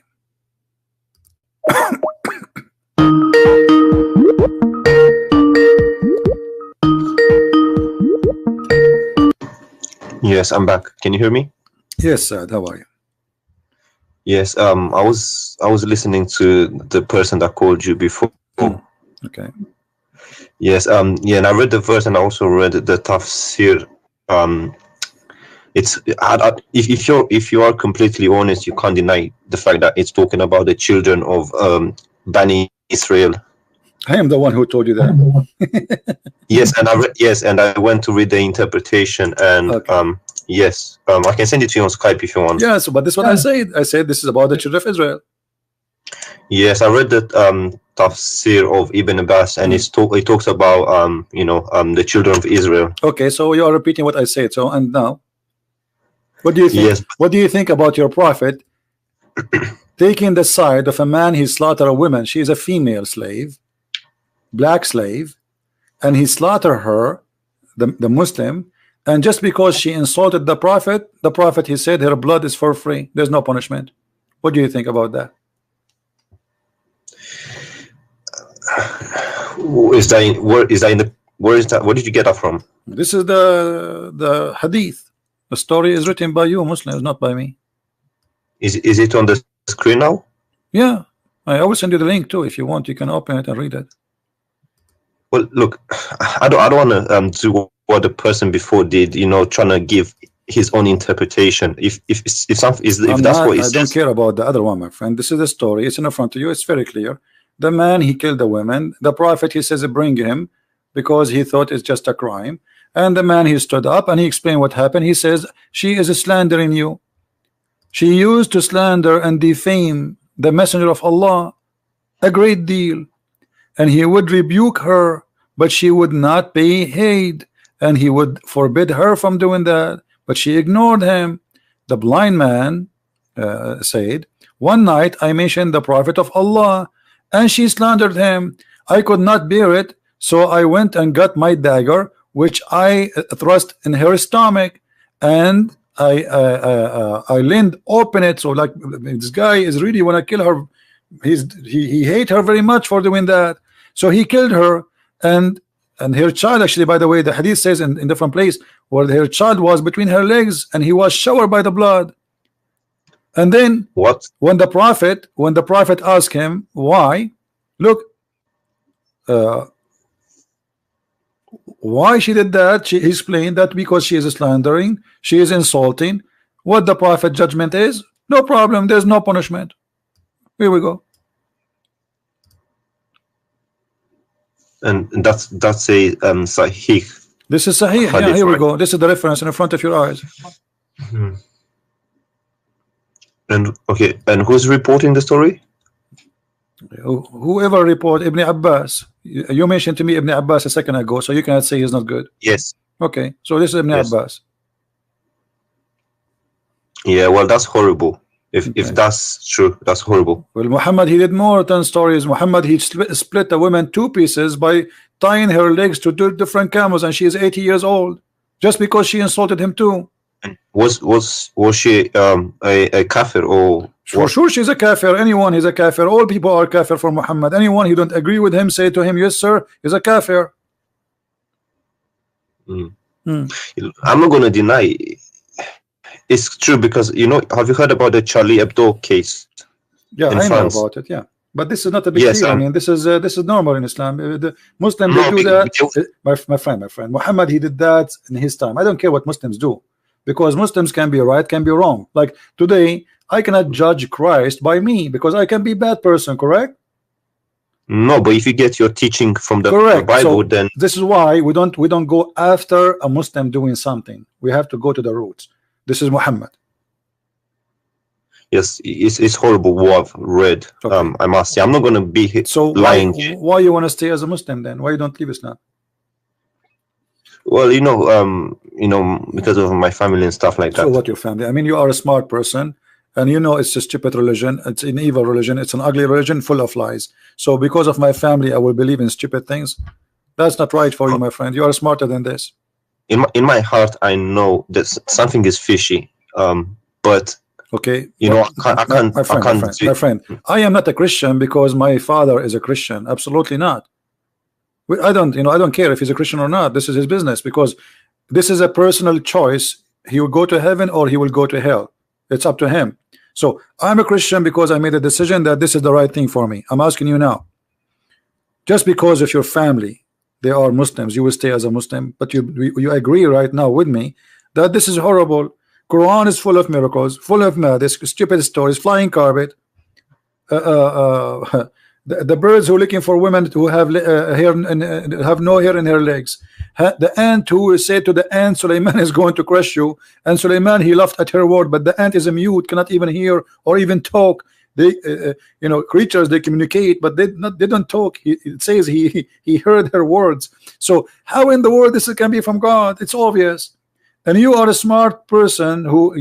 Yes, I'm back. Can you hear me? Yes, sir. How are you? Yes, I was listening to the person that called you before. Okay. Yes, yeah, and I read the verse and I also read the tafsir. It's if you are completely honest, you can't deny the fact that it's talking about the children of Bani Israel. I am the one who told you that. Yes, and I went to read the interpretation, and Okay. yes, I can send it to you on Skype if you want. Yes, but this is what I said. I said this is about the children of Israel. Yes, I read that tafsir of Ibn Abbas, and it talks about the children of Israel. Okay, so you are repeating what I said. So, and now, what do you think? Yes. What do you think about your prophet taking the side of a man? He slaughtered a woman. She is a female slave, black slave, and he slaughtered her, the Muslim, and just because she insulted the prophet, he said her blood is for free. There's no punishment. What do you think about that? Where is that? Where did you get that from? This is the hadith. The story is written by you Muslims, not by me. Is it on the screen now? Yeah, I always send you the link too. If you want, you can open it and read it. Well, look, I don't want to do what the person before did. Trying to give his own interpretation. If that's what he says. I don't care about the other one, my friend. This is the story. It's in front of you. It's very clear. The man, he killed the women. The prophet, he says, bring him, because he thought it's just a crime. And the man, he stood up and he explained what happened. He says, she is slandering you. She used to slander and defame the messenger of Allah a great deal, and he would rebuke her, but she would not pay heed, and he would forbid her from doing that, but she ignored him. The blind man said, one night I mentioned the prophet of Allah, and she slandered him. I could not bear it, so I went and got my dagger, which I thrust in her stomach, and I leaned open it. So like, this guy is really want to kill her. He hate her very much for doing that. So he killed her, and her child, actually, by the way, the hadith says in different place where her child was between her legs, and he was showered by the blood. And then when the prophet asked him why, look, why she did that, he explained that because she is slandering, she is insulting. What the prophet judgment is, no problem, there's no punishment. Here we go. And that's a sahih. This is sahih. Yeah, here we go. This is the reference in front of your eyes. Mm-hmm. And okay, and who's reporting the story? Whoever report Ibn Abbas. You mentioned to me Ibn Abbas a second ago, so you cannot say he's not good. Yes. Okay, so this is Ibn Abbas. Yeah, well, that's horrible. If that's true, that's horrible. Well, Muhammad, he did more than stories. Muhammad, he split a woman two pieces by tying her legs to two different camels, and she is 80 years old, just because she insulted him too. Was she a kafir or? For sure, she's a kafir. Anyone is a kafir. All people are kafir for Muhammad. Anyone who don't agree with him, say to him, yes, sir, is a kafir. I'm not going to deny it's true, because have you heard about the Charlie Hebdo case? Yeah, I know about it. Yeah, but this is not a big deal. I mean, this is normal in Islam. The Muslims they do that. My friend, Muhammad, he did that in his time. I don't care what Muslims do, because Muslims can be right, can be wrong. Like today, I cannot judge Christ by me, because I can be a bad person, correct? No, but if you get your teaching from the Bible, so then this is why we don't go after a Muslim doing something. We have to go to the roots. This is Muhammad. Yes, it's horrible what I've read. Okay. I must say, I'm not going to be lying. Why you want to stay as a Muslim then? Why you don't leave Islam? Well, because of my family and stuff like that. So what, your family? I mean, you are a smart person, and it's a stupid religion. It's an evil religion. It's an ugly religion full of lies. So because of my family, I will believe in stupid things. That's not right for you, my friend. You are smarter than this. In my heart, I know that something is fishy. But okay, I can't. My friend, I am not a Christian because my father is a Christian. Absolutely not. I don't care if he's a Christian or not. This is his business, because this is a personal choice. He will go to heaven or he will go to hell. It's up to him. So I'm a Christian because I made a decision that this is the right thing for me. I'm asking you now, just because of your family, they are Muslims, you will stay as a Muslim, but you agree right now with me that this is horrible. Quran is full of miracles, full of madness, stupid stories, flying carpet, The birds who are looking for women who have hair and have no hair in her legs. The ant who said to the ant, Suleiman is going to crush you, and Suleiman, he laughed at her word, but the ant is a mute, cannot even hear or even talk. They you know, creatures, they communicate, but they don't talk. It says he heard her words. So how in the world this can be from God? It's obvious. And you are a smart person who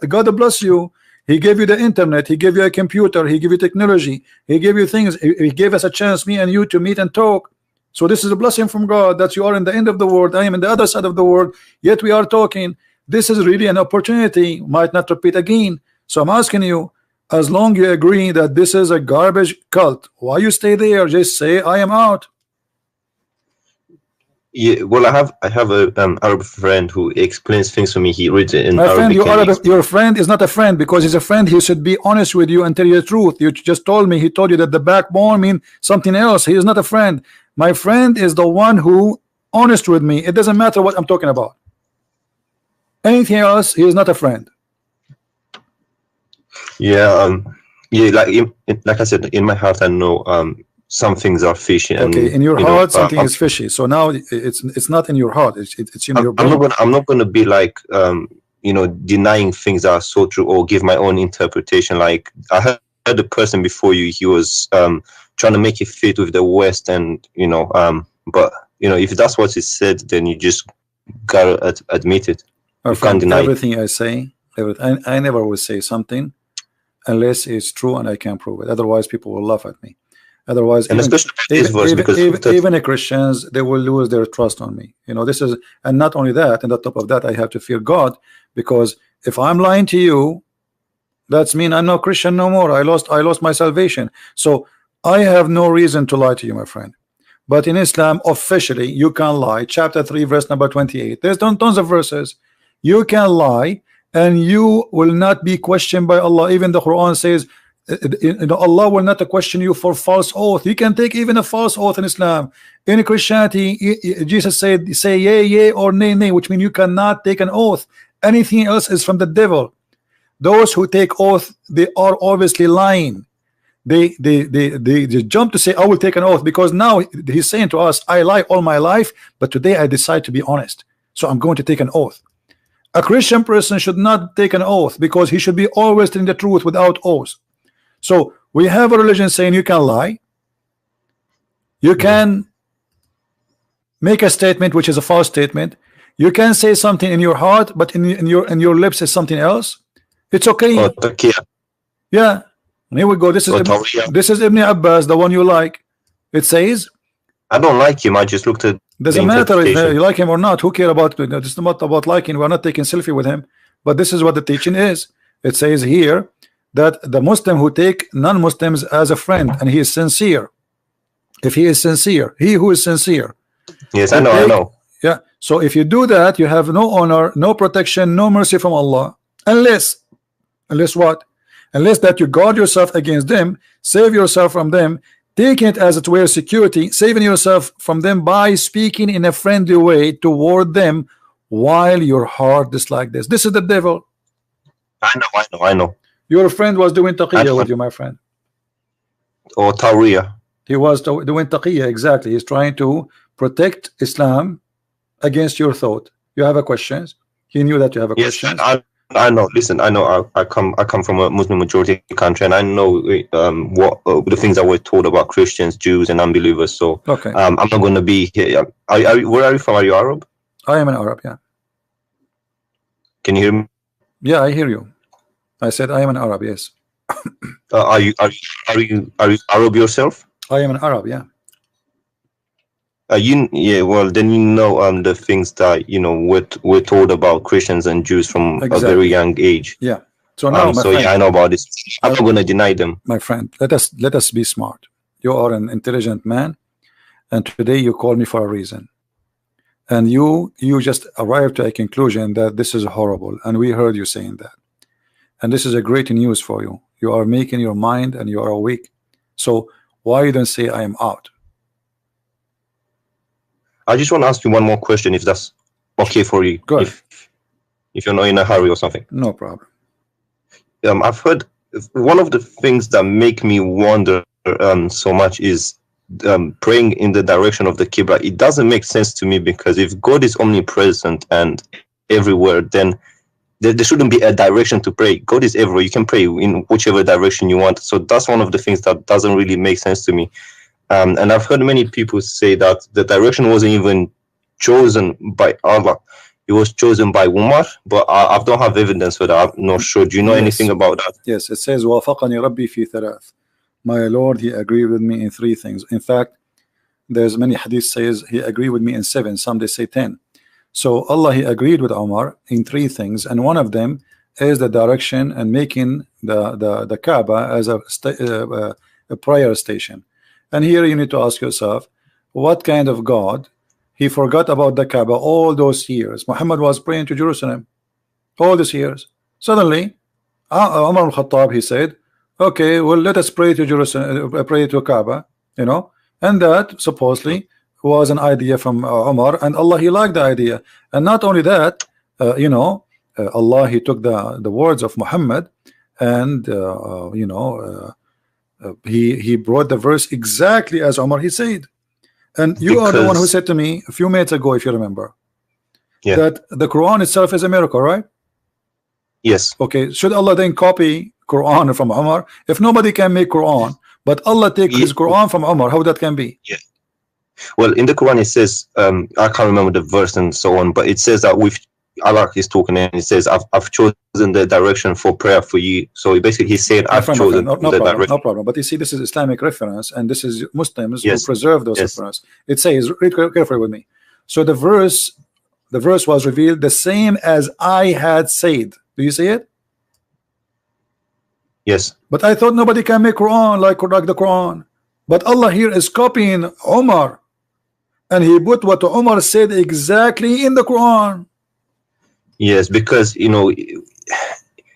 God bless you. He gave you the internet, he gave you a computer, he gave you technology, he gave you things, he gave us a chance, me and you, to meet and talk. So this is a blessing from God that you are in the end of the world, I am in the other side of the world, yet we are talking. This is really an opportunity, might not repeat again. So I'm asking you, as long you agree that this is a garbage cult, why you stay there? Just say I am out. Yeah, well, I have a Arab friend who explains things to me. He reads it in My Arabic. friend, your friend is not a friend, because he's a friend. He should be honest with you and tell you the truth. You just told me, he told you that the backbone means something else. He is not a friend. My friend is the one who honest with me. It doesn't matter what I'm talking about. Anything else, he is not a friend. Yeah, yeah, like I said, in my heart, I know some things are fishy. And, okay, in your heart, something is fishy. So now it's not in your heart. It's in your brain. I'm not gonna be like you know, denying things that are so true or give my own interpretation. Like I heard the person before you, he was trying to make it fit with the West, and you know, but you know, if that's what he said, then you just gotta admit it. You can't deny everything I say. I never will say something unless it's true and I can prove it. Otherwise, people will laugh at me. Otherwise, and especially this verse, because even the Christians, they will lose their trust on me. You know, this is, and not only that, and on top of that, I have to fear God, because if I'm lying to you, that's mean I'm not Christian no more. I lost my salvation. So I have no reason to lie to you, my friend. But in Islam, officially, you can lie. Chapter 3, verse number 28. There's tons of verses. You can lie, and you will not be questioned by Allah. Even the Quran says, Allah will not question you for false oath. You can take even a false oath in Islam. In Christianity, Jesus said, say yea, yea, or nay, nay, which means you cannot take an oath. Anything else is from the devil. Those who take oath, they are obviously lying. They jump to say, I will take an oath, because now he's saying to us, I lie all my life, but today I decide to be honest, so I'm going to take an oath. A Christian person should not take an oath, because he should be always telling the truth without oath. So we have a religion saying you can lie, you can make a statement which is a false statement, you can say something in your heart, but in your lips is something else. It's okay. Yeah, here we go. This is Ibn Abbas, the one you like. It says, I don't like him. I just looked at. Doesn't matter if you like him or not. Who care about it? It's not about liking. We're not taking selfie with him. But this is what the teaching is. It says here that the Muslim who take non-Muslims as a friend, and he is sincere. If he is sincere, he who is sincere. Yes, I know. I know. Yeah. So if you do that, you have no honor, no protection, no mercy from Allah, unless what? Unless that you guard yourself against them, save yourself from them, taking it as it were security, saving yourself from them by speaking in a friendly way toward them while your heart dislikes this. This is the devil. I know. Your friend was doing taqiyya with you, my friend. Or tawriya. He was doing taqiyya, exactly. He's trying to protect Islam against your thought. You have a questions? He knew that you have a question. I know. Listen, I know. I come from a Muslim majority country, and I know what the things that we're told about Christians, Jews, and unbelievers. So, okay, I'm not going to be here. Where are you from? Are you Arab? I am an Arab. Yeah. Can you hear me? Yeah, I hear you. I said I am an Arab. Yes. Are you Arab yourself? I am an Arab. Yeah. Yeah, well, then you know the things that we're told about Christians and Jews from a very young age. Yeah. So now, my friend, yeah, I know about this. I'm not going to deny them. My friend, let us be smart. You are an intelligent man, and today you call me for a reason, and you just arrived to a conclusion that this is horrible, and we heard you saying that, and this is a great news for you. You are making your mind, and you are awake. So why you don't say I am out? I just want to ask you one more question, if that's okay for you. Go ahead. If you're not in a hurry or something. No problem. I've heard one of the things that make me wonder so much is praying in the direction of the Qibla. It doesn't make sense to me, because if God is omnipresent and everywhere, then there shouldn't be a direction to pray. God is everywhere. You can pray in whichever direction you want. So that's one of the things that doesn't really make sense to me. And I've heard many people say that the direction wasn't even chosen by Allah. It was chosen by Umar, but I don't have evidence for that. I'm not sure. Do you know anything about that? Yes, it says وافقني ربي في ثلاث. My Lord, he agreed with me in 3 things. In fact, there's many hadith says he agreed with me in 7. Some they say 10. So Allah, he agreed with Umar in 3 things, and one of them is the direction and making the Kaaba as a prayer station. And here you need to ask yourself, what kind of God? He forgot about the Kaaba all those years. Muhammad was praying to Jerusalem all these years. Suddenly, Umar al-Khattab, he said, okay, well, let us pray to Jerusalem, pray to Kaaba, you know, and that supposedly was an idea from Umar, and Allah, he liked the idea. And not only that, you know, Allah, he took the words of Muhammad, and you know, he brought the verse exactly as Umar he said. And you are the one who said to me a few minutes ago, if you remember, that the Quran itself is a miracle, right? Yes. Okay, should Allah then copy Quran from Umar? If nobody can make Quran, but Allah take his Quran from Umar, how that can be? Yeah. Well, in the Quran it says, I can't remember the verse and so on, but it says that with Allah is talking, and it says, I've chosen the direction for prayer for you. So basically he's saying, I've chosen the direction. No problem. But you see, this is Islamic reference, and this is Muslims who preserve those references. It says, read carefully with me. So the verse was revealed the same as I had said. Do you see it? Yes. But I thought nobody can make Quran like the Quran. But Allah here is copying Umar, and he put what Umar said exactly in the Quran. Yes, because, you know,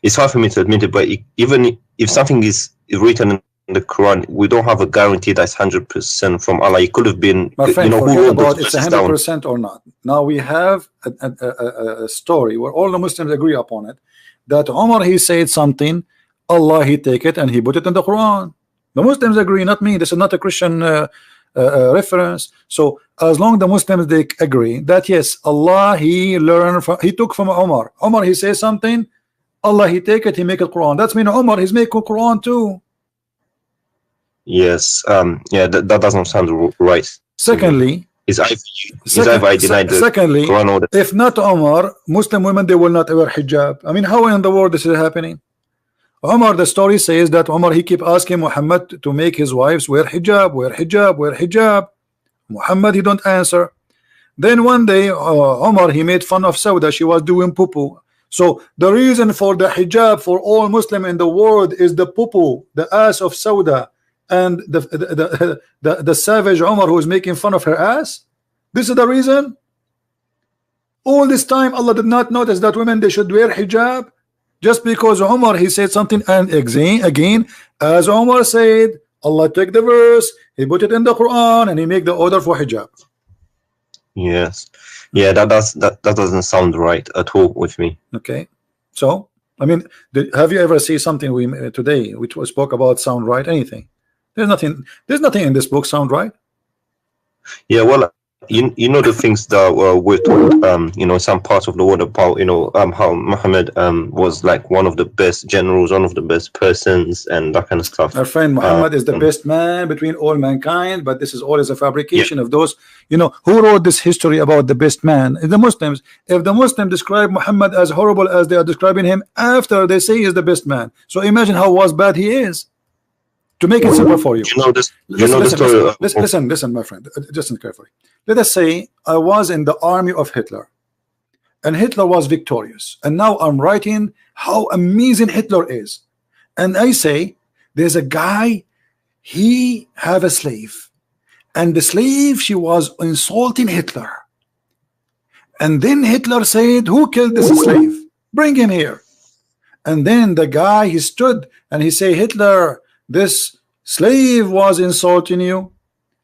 it's hard for me to admit it, but even if something is written in the Quran, we don't have a guarantee that's 100% from Allah. It could have been, my friend, you know, who about it's 100% or not. Now we have a story where all the Muslims agree upon it, that Umar, he said something, Allah, he take it and he put it in the Quran. The Muslims agree, not me. This is not a Christian reference. So as long the Muslims, they agree that yes, Allah, he learned from, he took from Umar. Umar, he says something, Allah, he take it, he make it Quran. That's mean Umar, he's making Quran too. Yes. Yeah, that doesn't sound right. Secondly, I denied the secondly, Quran order. If not Umar, Muslim women, they will not wear hijab. I mean, how in the world this is happening? Umar, the story says that Umar, he keep asking Muhammad to make his wives wear hijab, wear hijab, wear hijab. Muhammad, he don't answer. Then one day, Umar, he made fun of Sauda. She was doing poo-poo. So the reason for the hijab for all Muslim in the world is the poo-poo, the ass of Sauda, and the savage Umar who is making fun of her ass. This is the reason. All this time, Allah did not notice that women, they should wear hijab. Just because Umar, he said something, and again, as Umar said, Allah took the verse, he put it in the Quran, and he make the order for hijab. Yes. Yeah, that doesn't sound right at all with me. Okay. So, I mean, have you ever seen something we today which was spoke about sound right? Anything? There's nothing in this book sound right. Yeah, well, you know the things that we're told, you know, some parts of the world about, you know, how Muhammad was like one of the best generals, one of the best persons, and that kind of stuff. Our friend Muhammad is the best man between all mankind, but this is always a fabrication of those, you know, who wrote this history about the best man? The Muslims. If the Muslims describe Muhammad as horrible as they are describing him after they say he is the best man, so imagine how bad he is. To make it simple for you, listen, my friend, listen carefully. Let us say I was in the army of Hitler, and Hitler was victorious, and now I'm writing how amazing Hitler is, and I say there's a guy, he have a slave, and the slave, she was insulting Hitler, and then Hitler said, who killed this slave? Bring him here. And then the guy, he stood and he say, Hitler, this slave was insulting you.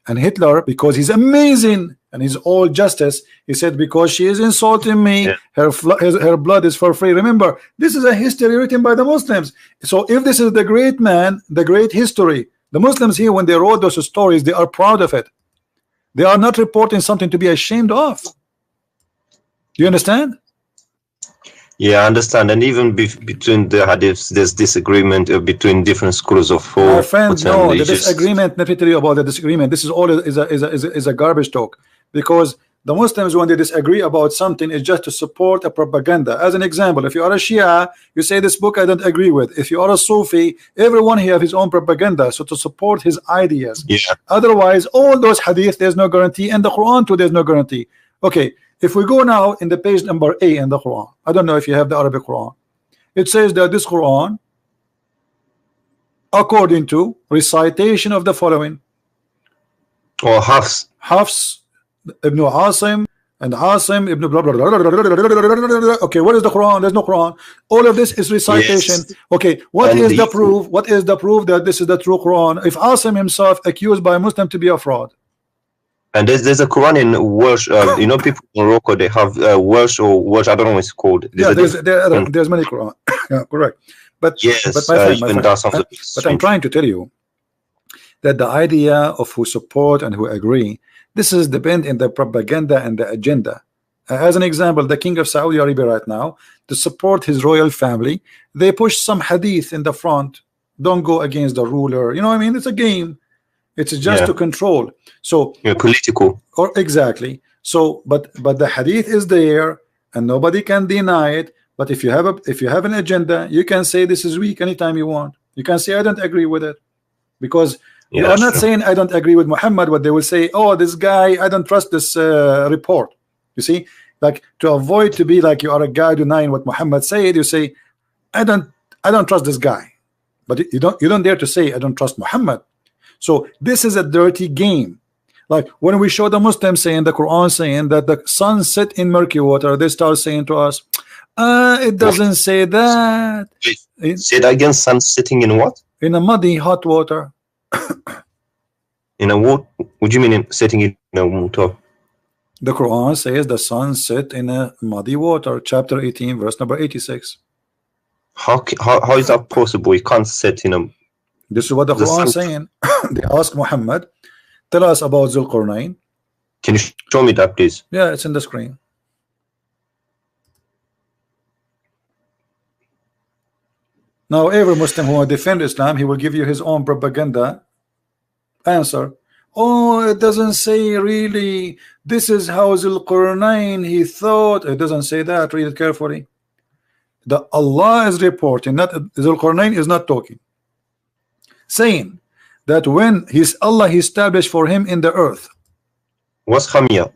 And Hitler, because he's amazing and he's all justice, he said, because she is insulting me, her blood is for free. Remember, this is a history written by the Muslims. So if this is the great man, the great history, The Muslims here, when they wrote those stories, they are proud of it. They are not reporting something to be ashamed of. Do you understand? Yeah, I understand. And even between the hadiths, there's disagreement between different schools of My thought. friend, no, the disagreement, let me tell you about the disagreement. This is all is a garbage talk, because the Muslims, when they disagree about something, is just to support a propaganda. As an example, if you are a Shia, you say this book I don't agree with. If you are a Sufi, everyone here have his own propaganda, so to support his ideas. Yeah. Otherwise, all those hadith, there's no guarantee, and the Quran too, there's no guarantee. Okay, if we go now in the page number A in the Quran, I don't know if you have the Arabic Quran. It says that this Quran, according to recitation of the following, or Hafs Ibn Asim and Asim Ibn blah, blah, blah, blah, blah, blah, blah. Okay, what is the Quran? There's no Quran. All of this is recitation. Yes. Okay, what is the proof? What is the proof that this is the true Quran? If Asim himself accused by a Muslim to be a fraud. And there's a Quran in Welsh. You know, people in Morocco, they have Welsh or Welsh. I don't know what it's called. There's many Quran. Yeah, correct. But yes, but I'm trying to tell you that the idea of who support and who agree, this is depend in the propaganda and the agenda. As an example, the king of Saudi Arabia right now, to support his royal family, they push some hadith in the front. Don't go against the ruler. You know what I mean? It's a game. It's just to control. So political. Or exactly. So, but the hadith is there, and nobody can deny it. But if you have an agenda, you can say this is weak anytime you want. You can say I don't agree with it, because you are not saying I don't agree with Muhammad. What they will say, oh, this guy, I don't trust this report. You see, like to avoid to be like you are a guy denying what Muhammad said. You say, I don't trust this guy, but you don't dare to say I don't trust Muhammad. So this is a dirty game. Like when we show the Muslims saying the Quran saying that the sun set in murky water, they start saying to us, it doesn't say that. Say that again. Sun sitting in what? In a muddy hot water. In a what? What do you mean sitting in a water? The Quran says the sun set in a muddy water. Chapter 18, verse number 86. How is that possible? You can't sit in a. This is what the Quran is saying. They ask Muhammad, tell us about Zulqarnain. Can you show me that, please? Yeah, it's in the screen. Now, every Muslim who will defend Islam, he will give you his own propaganda answer. Oh, it doesn't say really. This is how Zulqarnain he thought. It doesn't say that. Read it carefully. The Allah is reporting, not Zulqarnain is not talking, saying that when Allah he established for him in the earth. What's Hamia?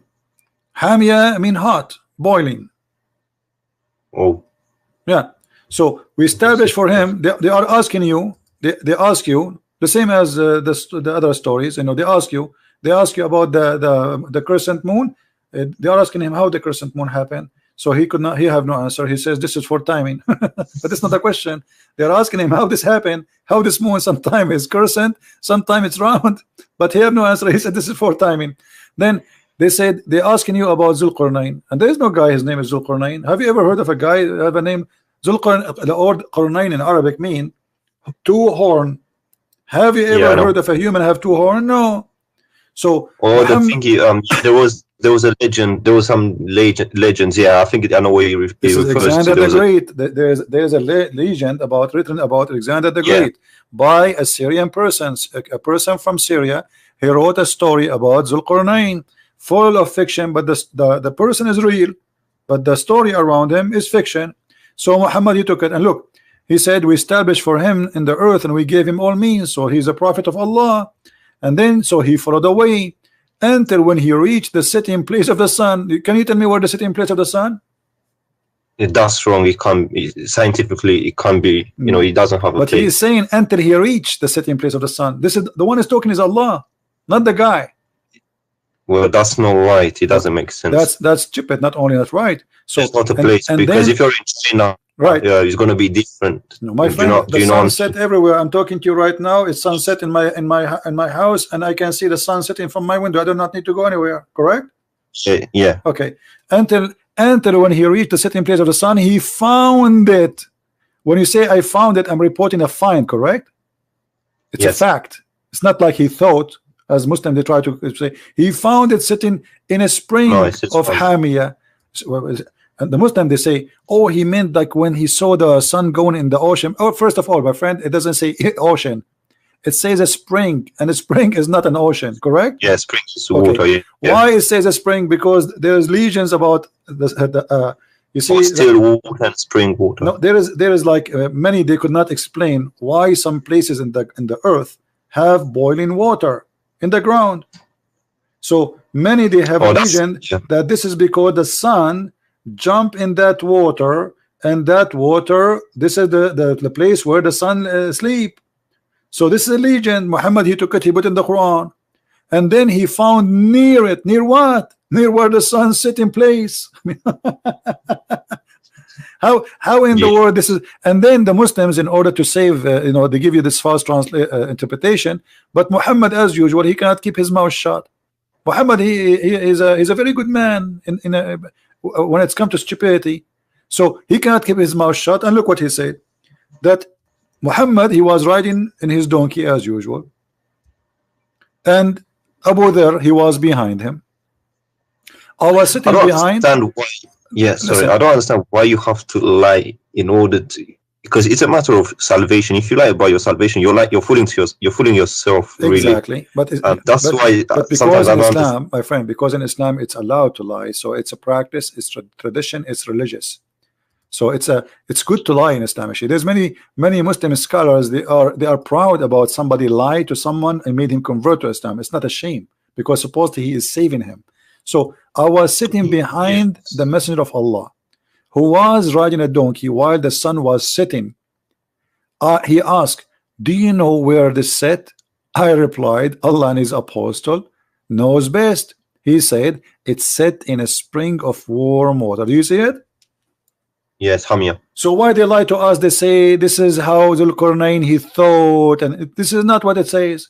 Hamia mean hot, boiling. Oh, yeah. So we established for him. They are asking you. They ask you the same as the other stories. You know, they ask you about the crescent moon. They are asking him how the crescent moon happened. So he could not. He have no answer. He says this is for timing, but it's not a question. They are asking him how this happened. How this moon sometime is crescent, sometime it's round, but he have no answer. He said this is for timing. Then they said they're asking you about Zulqarnain, and there is no guy. His name is Zulqarnain. Have you ever heard of a guy have a name Zulqarnain? The word Qarnain in Arabic mean two horn. Have you ever heard of a human have two horn? No. So the thingy, there was a legend. There was some legends. Yeah, I think I know where you refer to. Alexander the Great. There's a legend written about Alexander the Great by a Syrian person. A person from Syria. He wrote a story about Zulqarnain, full of fiction, but the person is real, but the story around him is fiction. So Muhammad, he took it and look. He said we established for him in the earth and we gave him all means. So he's a prophet of Allah. And then so he followed the way until when he reached the setting place of the sun. Can you tell me where the setting place of the sun? That's wrong. It can't scientifically. It can't be. You know, it doesn't have a place. But he is saying until he reached the setting place of the sun. This is the one is talking is Allah, not the guy. Well, that's not right. It doesn't make sense. That's stupid. Not only that's right. So it's not a place because if you're in China, right? Yeah, it's going to be different. No, my friend, the sunset everywhere. I'm talking to you right now. It's sunset in my house, and I can see the sun setting from my window. I do not need to go anywhere. Correct? Yeah. Okay. Until when he reached the setting place of the sun, he found it. When you say I found it, I'm reporting a find. Correct? It's a fact. It's not like he thought, as Muslim they try to say, he found it sitting in a spring of Hamia. And the Muslim they say, oh, he meant like when he saw the sun going in the ocean. Oh, first of all, my friend, it doesn't say ocean. It says a spring, and a spring is not an ocean, correct? Yeah, spring is water. Yeah. Why it says a spring? Because there's legions about you see, still water and spring water. No, there is like many. They could not explain why some places in the earth have boiling water in the ground. So many they have a legend that this is because the sun jump in that water, and that water, this is the place where the sun sleep. So this is a legend. Muhammad, he took it, he put in the Quran, and then he found near it. Near what? Near where the sun sit in place. How in the world this is? And then the Muslims, in order to save, they give you this false interpretation. But Muhammad, as usual, he cannot keep his mouth shut. Muhammad, he's a very good man when it's come to stupidity. So he cannot keep his mouth shut. And look what he said, that Muhammad, he was riding in his donkey as usual, and Abu Dharr, he was behind him. I was sitting behind. Sorry, I don't understand why you have to lie in order to, because it's a matter of salvation. If you lie about your salvation, you're fooling yourself. Really. Exactly, but that's why. But because in Islam, my friend, because in Islam it's allowed to lie, so it's a practice, it's tradition, it's religious. So it's good to lie in Islam. Actually, there's many Muslim scholars, they are proud about somebody lied to someone and made him convert to Islam. It's not a shame, because supposedly he is saving him. So I was sitting behind the Messenger of Allah, who was riding a donkey while the sun was setting. He asked, do you know where this set? I replied, Allah and his apostle knows best. He said, it's set in a spring of warm water. Do you see it? Yes, Hamia. So why they lie to us? They say this is how Zulqarnain he thought, and this is not what it says.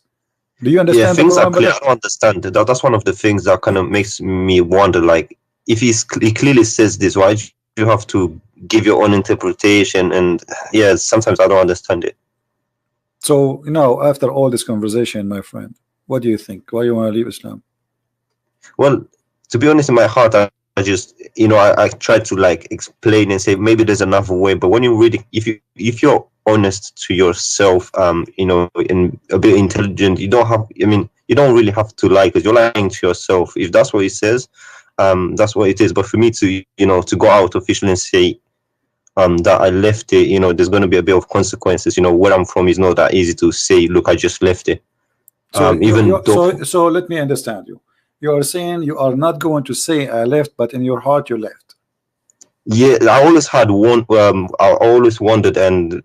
Do you understand? Yeah, things are clear. I don't understand. That's one of the things that kind of makes me wonder. Like, if he clearly says this, why do you have to give your own interpretation? And yeah, sometimes I don't understand it. So after all this conversation, my friend, what do you think? Why you want to leave Islam? Well, to be honest, in my heart, I just I try to like explain and say maybe there's another way, but when you read it, if you're honest to yourself, and a bit intelligent, you don't really have to lie, because you're lying to yourself. If that's what it says, that's what it is. But for me to to go out officially and say that I left it, there's going to be a bit of consequences. Where I'm from is not that easy to say, look, I just left it. So let me understand you. You are saying you are not going to say I left, but in your heart you left. Yeah, I always had one. I always wondered, and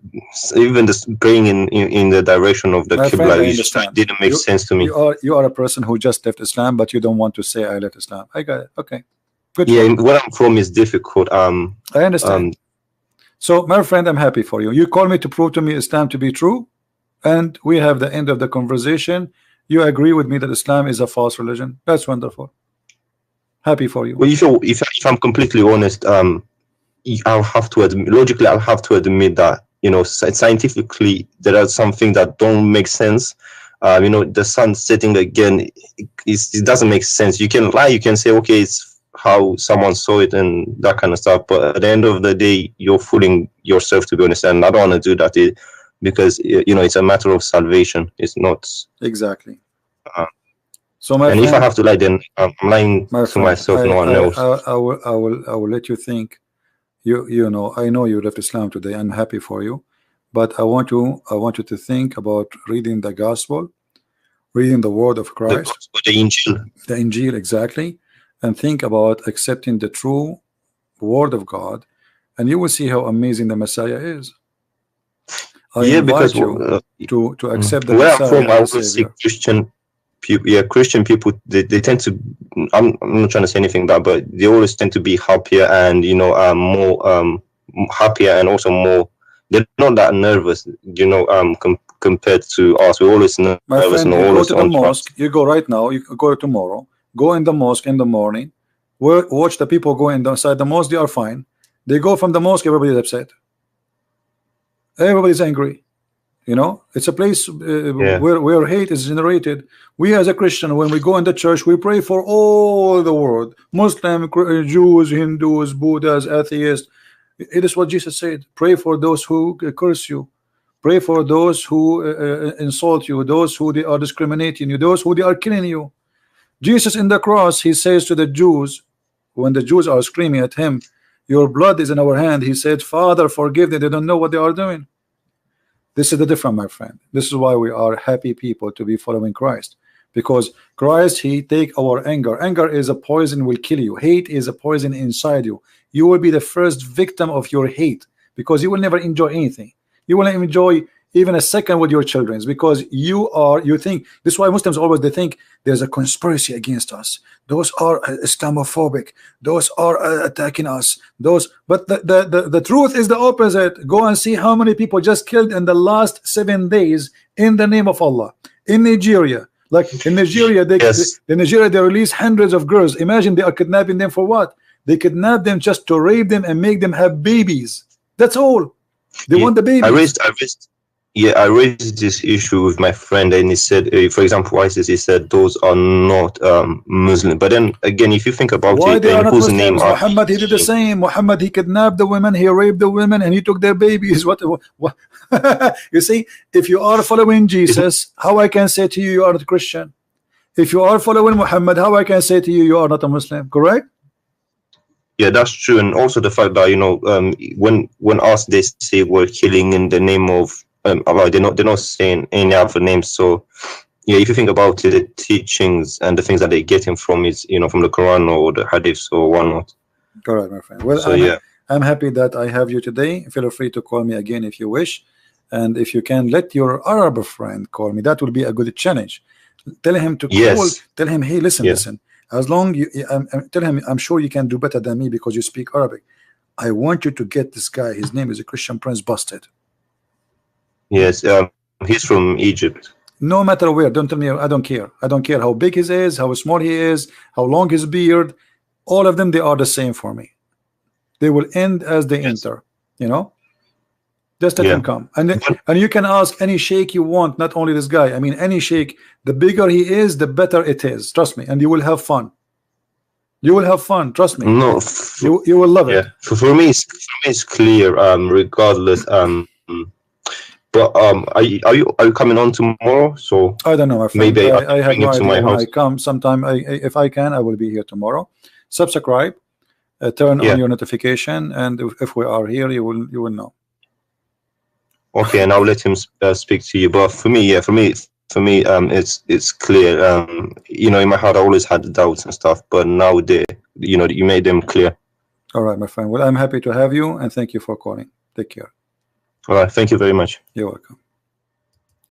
even this going in the direction of the Qibla didn't make sense to me. You are a person who just left Islam, but you don't want to say I left Islam. I got it. Okay, good. Yeah, where I'm from is difficult. I understand. So, my friend, I'm happy for you. You call me to prove to me Islam to be true, and we have the end of the conversation. You agree with me that Islam is a false religion. That's wonderful. Happy for you. Well, if I'm completely honest, I'll have to admit, logically, I'll have to admit that scientifically there are some things that don't make sense. The sun setting again, it doesn't make sense. You can lie, you can say, okay, it's how someone saw it and that kind of stuff, but at the end of the day, you're fooling yourself, to be honest. And I don't want to do that. Because it's a matter of salvation. It's not exactly. So if I have to lie, then I'm lying to myself. No one else. I will let you think. I know you left Islam today. I'm happy for you, but I want you to think about reading the gospel, reading the word of Christ, the Injil. The Injil, exactly, and think about accepting the true word of God, and you will see how amazing the Messiah is. Because to accept the where I'm from, I always see Christian people. They tend to. I'm not trying to say anything but they always tend to be happier and more happier, and also more. They're not that nervous, compared to us. We're always nervous. My friend, you go to the mosque. You go right now. You go tomorrow. Go in the mosque in the morning. Watch the people go inside the mosque. They are fine. They go from the mosque. Everybody is upset. Everybody's angry. You know, it's a place Yeah. where hate is generated. We as a Christian, when we go in the church, we pray for all the world, Muslim, Jews, Hindus, Buddhas, atheists. It is what Jesus said. Pray for those who curse you. Pray for those who insult you, those who they are discriminating you, those who they are killing you. Jesus in the cross, he says to the Jews, when the Jews are screaming at him, your blood is in our hand, he said, Father, forgive them, they don't know what they are doing. This is the difference, my friend. This is why we are happy people to be following Christ, because Christ, he take our anger. Anger is a poison, will kill you. Hate is a poison inside you. You will be the first victim of your hate, because you will never enjoy anything. You will not enjoy even a second with your children, because you think, this is why Muslims always, they think there's a conspiracy against us, those are Islamophobic, those are attacking us, but the truth is the opposite. Go and see how many people just killed in the last 7 days in the name of Allah in Nigeria. Like in Nigeria, they release hundreds of girls. Imagine they are kidnapping them for what? They kidnap them just to rape them and make them have babies. That's all. They want the babies. I raised this issue with my friend, and he said, for example, ISIS, he said those are not Muslim. But then again, if you think about why it, they are not whose Muslims? name are Muhammad, he did the same. Muhammad, he kidnapped the women, he raped the women, and he took their babies. What? You see, if you are following Jesus, how I can say to you, you are not a Christian? If you are following Muhammad, how I can say to you, you are not a Muslim? Correct? Yeah, that's true. And also the fact that, you know, when asked, they say we're killing in the name of Allah, they're not saying any other names. So yeah, if you think about it, the teachings and the things that they're getting from is, you know, from the Quran or the Hadith or whatnot. Correct, my friend. Well, so I'm happy that I have you today. Feel free to call me again if you wish, and if you can let your Arab friend call me, that will be a good challenge. Tell him to call. Tell him, hey, listen. As long you, tell him, I'm sure you can do better than me because you speak Arabic. I want you to get this guy. His name is a Christian Prince Busted. Yes, he's from Egypt. No matter where, don't tell me. I don't care. I don't care how big he is, how small he is, how long his beard. All of them, they are the same for me. They will end as they enter. You know, just let him come, and you can ask any sheikh you want. Not only this guy. I mean, any sheikh. The bigger he is, the better it is. Trust me, and you will have fun. You will have fun. Trust me. No, you will love it. For me, it's clear. Regardless. But are you coming on tomorrow? So I don't know, my friend. Maybe I have no to idea my when house. I come. Sometime, if I can, I will be here tomorrow. Subscribe, turn on your notification, and if we are here, you will know. Okay, and I'll let him speak to you. But for me, it's clear. You know, in my heart, I always had doubts and stuff, but now you made them clear. All right, my friend. Well, I'm happy to have you, and thank you for calling. Take care. All right, thank you very much. You're welcome.